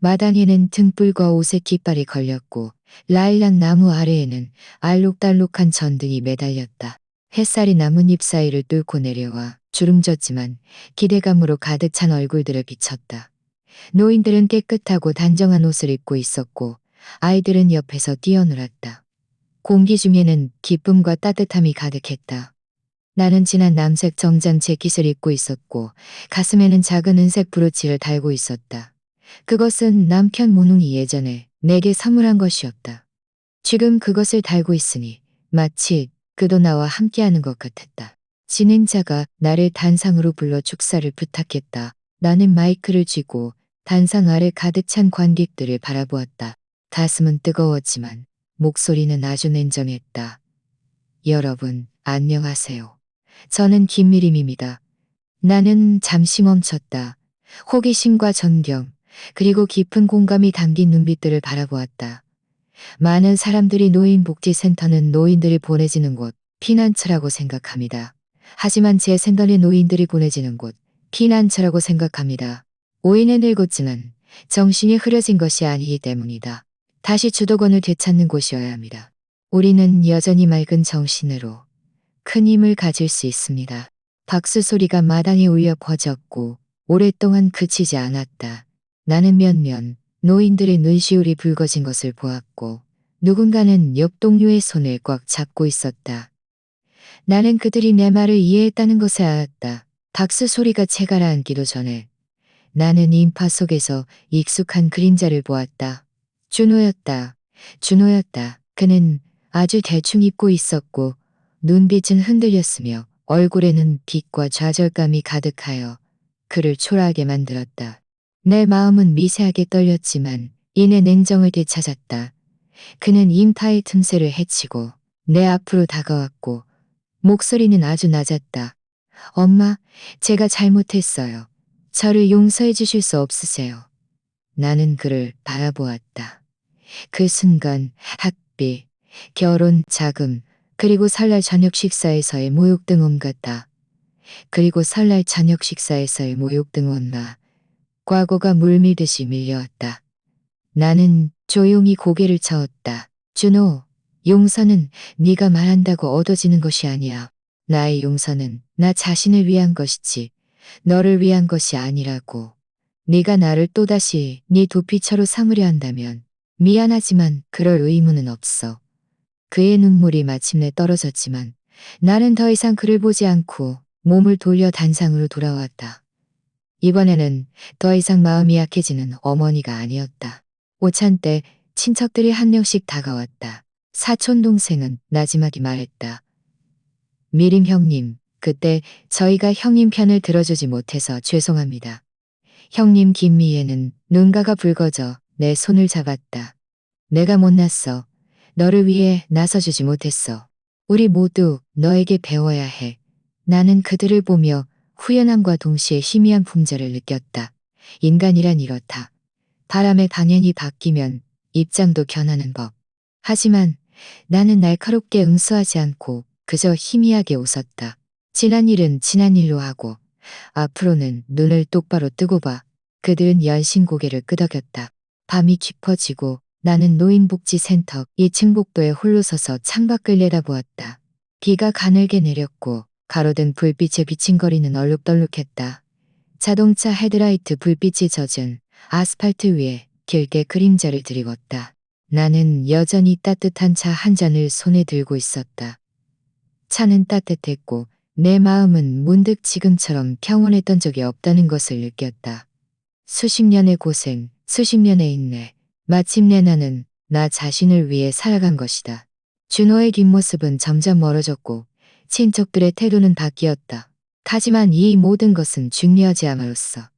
마당에는 등불과 오색 깃발이 걸렸고 라일락 나무 아래에는 알록달록한 전등이 매달렸다. 햇살이 나뭇잎 사이를 뚫고 내려와 주름졌지만 기대감으로 가득 찬 얼굴들을 비쳤다. 노인들은 깨끗하고 단정한 옷을 입고 있었고 아이들은 옆에서 뛰어놀았다. 공기 중에는 기쁨과 따뜻함이 가득했다. 나는 진한 남색 정장 재킷을 입고 있었고 가슴에는 작은 은색 브로치를 달고 있었다. 그것은 남편 모눈이 예전에 내게 선물한 것이었다. 지금 그것을 달고 있으니 마치 그도 나와 함께하는 것 같았다. 진행자가 나를 단상으로 불러 축사를 부탁했다. 나는 마이크를 쥐고 단상 아래 가득 찬 관객들을 바라보았다. 가슴은 뜨거웠지만 목소리는 아주 냉정했다. 여러분, 안녕하세요. 저는 김미림입니다. 나는 잠시 멈췄다. 호기심과 존경, 그리고 깊은 공감이 담긴 눈빛들을 바라보았다. 많은 사람들이 노인복지센터는 노인들이 보내지는 곳, 피난처라고 생각합니다. 하지만 제 생각에 노인들이 보내지는 곳, 피난처라고 생각합니다. 오인의 늙었지는 정신이 흐려진 것이 아니기 때문이다. 다시 주도권을 되찾는 곳이어야 합니다. 우리는 여전히 맑은 정신으로 큰 힘을 가질 수 있습니다. 박수 소리가 마당에 울려 퍼졌고 오랫동안 그치지 않았다. 나는 몇몇 노인들의 눈시울이 붉어진 것을 보았고 누군가는 옆 동료의 손을 꽉 잡고 있었다. 나는 그들이 내 말을 이해했다는 것을 알았다. 박수 소리가 채 가라앉기도 전에 나는 인파 속에서 익숙한 그림자를 보았다. 준호였다. 준호였다. 그는 아주 대충 입고 있었고 눈빛은 흔들렸으며 얼굴에는 빛과 좌절감이 가득하여 그를 초라하게 만들었다. 내 마음은 미세하게 떨렸지만 이내 냉정을 되찾았다. 그는 인파의 틈새를 헤치고 내 앞으로 다가왔고 목소리는 아주 낮았다. 엄마, 제가 잘못했어요. 저를 용서해 주실 수 없으세요. 나는 그를 바라보았다. 그 순간 학비, 결혼, 자금, 그리고 설날 저녁 식사에서의 모욕 등 온갖다. 그리고 설날 저녁 식사에서의 모욕 등 온갖 과거가 물밀듯이 밀려왔다. 나는 조용히 고개를 저었다. 준호, 용서는 네가 말한다고 얻어지는 것이 아니야. 나의 용서는 나 자신을 위한 것이지 너를 위한 것이 아니라고. 네가 나를 또다시 네 도피처로 삼으려 한다면 미안하지만 그럴 의무는 없어. 그의 눈물이 마침내 떨어졌지만 나는 더 이상 그를 보지 않고 몸을 돌려 단상으로 돌아왔다. 이번에는 더 이상 마음이 약해지는 어머니가 아니었다. 오찬 때 친척들이 한 명씩 다가왔다. 사촌 동생은 나지막이 말했다. 미림 형님, 그때 저희가 형님 편을 들어주지 못해서 죄송합니다. 형님 김미애는 눈가가 붉어져 내 손을 잡았다. 내가 못났어. 너를 위해 나서주지 못했어. 우리 모두 너에게 배워야 해. 나는 그들을 보며 후련함과 동시에 희미한 풍자를 느꼈다. 인간이란 이렇다. 바람의 방향이 바뀌면 입장도 변하는 법. 하지만 나는 날카롭게 응수하지 않고 그저 희미하게 웃었다. 지난 일은 지난 일로 하고 앞으로는 눈을 똑바로 뜨고 봐. 그들은 연신 고개를 끄덕였다. 밤이 깊어지고 나는 노인복지센터 2층 복도에 홀로 서서 창밖을 내다보았다. 비가 가늘게 내렸고 가로등 불빛에 비친거리는 얼룩덜룩했다. 자동차 헤드라이트 불빛이 젖은 아스팔트 위에 길게 그림자를 드리웠다. 나는 여전히 따뜻한 차 한 잔을 손에 들고 있었다. 차는 따뜻했고 내 마음은 문득 지금처럼 평온했던 적이 없다는 것을 느꼈다. 수십 년의 고생, 수십 년의 인내, 마침내 나는 나 자신을 위해 살아간 것이다. 준호의 뒷모습은 점점 멀어졌고 친척들의 태도는 바뀌었다. 하지만 이 모든 것은 중요하지 않았어.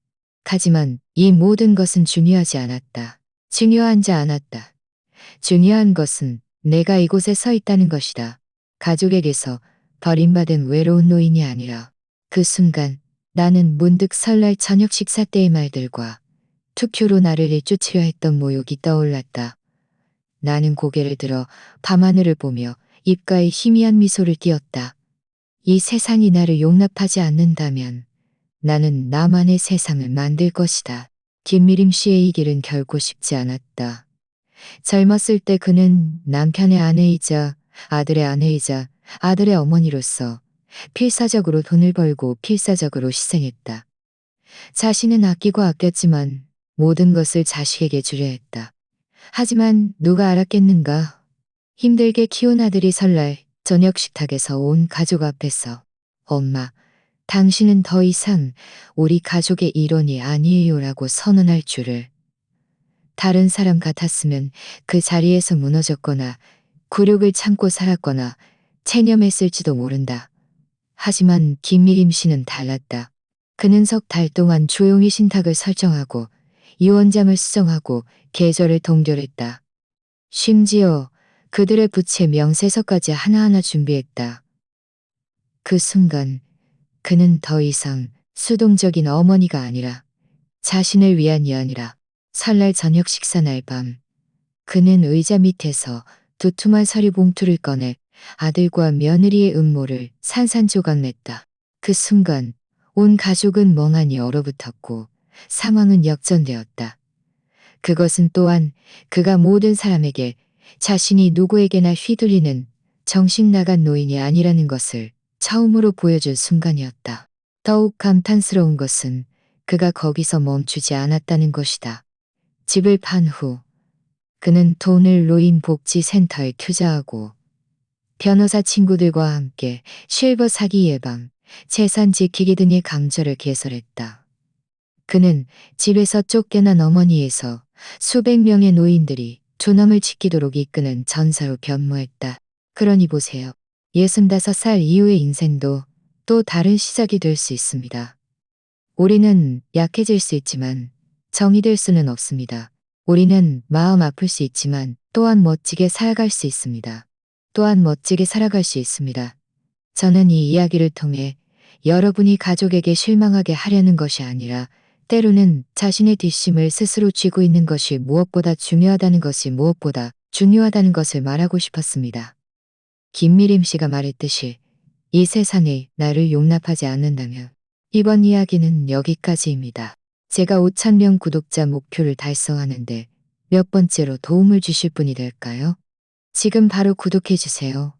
하지만 이 모든 것은 중요하지 않았다. 중요하지 않았다. 중요한 것은 내가 이곳에 서 있다는 것이다. 가족에게서 버림받은 외로운 노인이 아니라 그 순간 나는 문득 설날 저녁 식사 때의 말들과 투표로 나를 내쫓으려 했던 모욕이 떠올랐다. 나는 고개를 들어 밤하늘을 보며 입가에 희미한 미소를 띄었다. 이 세상이 나를 용납하지 않는다면 나는 나만의 세상을 만들 것이다. 김미림 씨의 이 길은 결코 쉽지 않았다. 젊었을 때 그는 남편의 아내이자 아들의 아내이자 아들의 어머니로서 필사적으로 돈을 벌고 필사적으로 희생했다. 자신은 아끼고 아꼈지만 모든 것을 자식에게 주려 했다. 하지만 누가 알았겠는가? 힘들게 키운 아들이 설날 저녁 식탁에서 온 가족 앞에서 엄마, 당신은 더 이상 우리 가족의 일원이 아니에요라고 선언할 줄을. 다른 사람 같았으면 그 자리에서 무너졌거나 굴욕을 참고 살았거나 체념했을지도 모른다. 하지만 김미림 씨는 달랐다. 그는 석 달 동안 조용히 신탁을 설정하고 유언장을 수정하고 계절을 동결했다. 심지어 그들의 부채 명세서까지 하나하나 준비했다. 그 순간 그는 더 이상 수동적인 어머니가 아니라 자신을 위한이 아니라 설날 저녁 식사 날 밤 그는 의자 밑에서 두툼한 서류 봉투를 꺼내 아들과 며느리의 음모를 산산조각 냈다. 그 순간 온 가족은 멍하니 얼어붙었고 상황은 역전되었다. 그것은 또한 그가 모든 사람에게 자신이 누구에게나 휘둘리는 정신 나간 노인이 아니라는 것을 처음으로 보여준 순간이었다. 더욱 감탄스러운 것은 그가 거기서 멈추지 않았다는 것이다. 집을 판 후 그는 돈을 노인복지센터에 투자하고 변호사 친구들과 함께 실버 사기 예방, 재산 지키기 등의 강좌를 개설했다. 그는 집에서 쫓겨난 어머니에서 수백 명의 노인들이 존엄을 지키도록 이끄는 전사로 변모했다. 그러니 보세요. 65살 이후의 인생도 또 다른 시작이 될 수 있습니다. 우리는 약해질 수 있지만 정이 될 수는 없습니다. 우리는 마음 아플 수 있지만 또한 멋지게 살아갈 수 있습니다. 또한 멋지게 살아갈 수 있습니다. 저는 이 이야기를 통해 여러분이 가족에게 실망하게 하려는 것이 아니라 때로는 자신의 뒷심을 스스로 쥐고 있는 것이 무엇보다 중요하다는 것을 말하고 싶었습니다. 김미림 씨가 말했듯이 이 세상에 나를 용납하지 않는다면 이번 이야기는 여기까지입니다. 제가 5,000명 구독자 목표를 달성하는데 몇 번째로 도움을 주실 분이 될까요? 지금 바로 구독해주세요.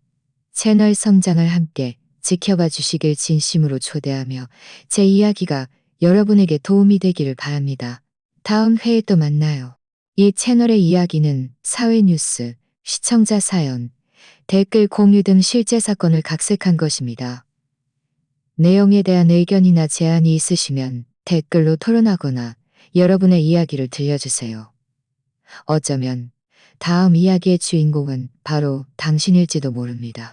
채널 성장을 함께 지켜봐 주시길 진심으로 초대하며 제 이야기가 여러분에게 도움이 되기를 바랍니다. 다음 회에 또 만나요. 이 채널의 이야기는 사회 뉴스, 시청자 사연, 댓글 공유 등 실제 사건을 각색한 것입니다. 내용에 대한 의견이나 제안이 있으시면 댓글로 토론하거나 여러분의 이야기를 들려주세요. 어쩌면 다음 이야기의 주인공은 바로 당신일지도 모릅니다.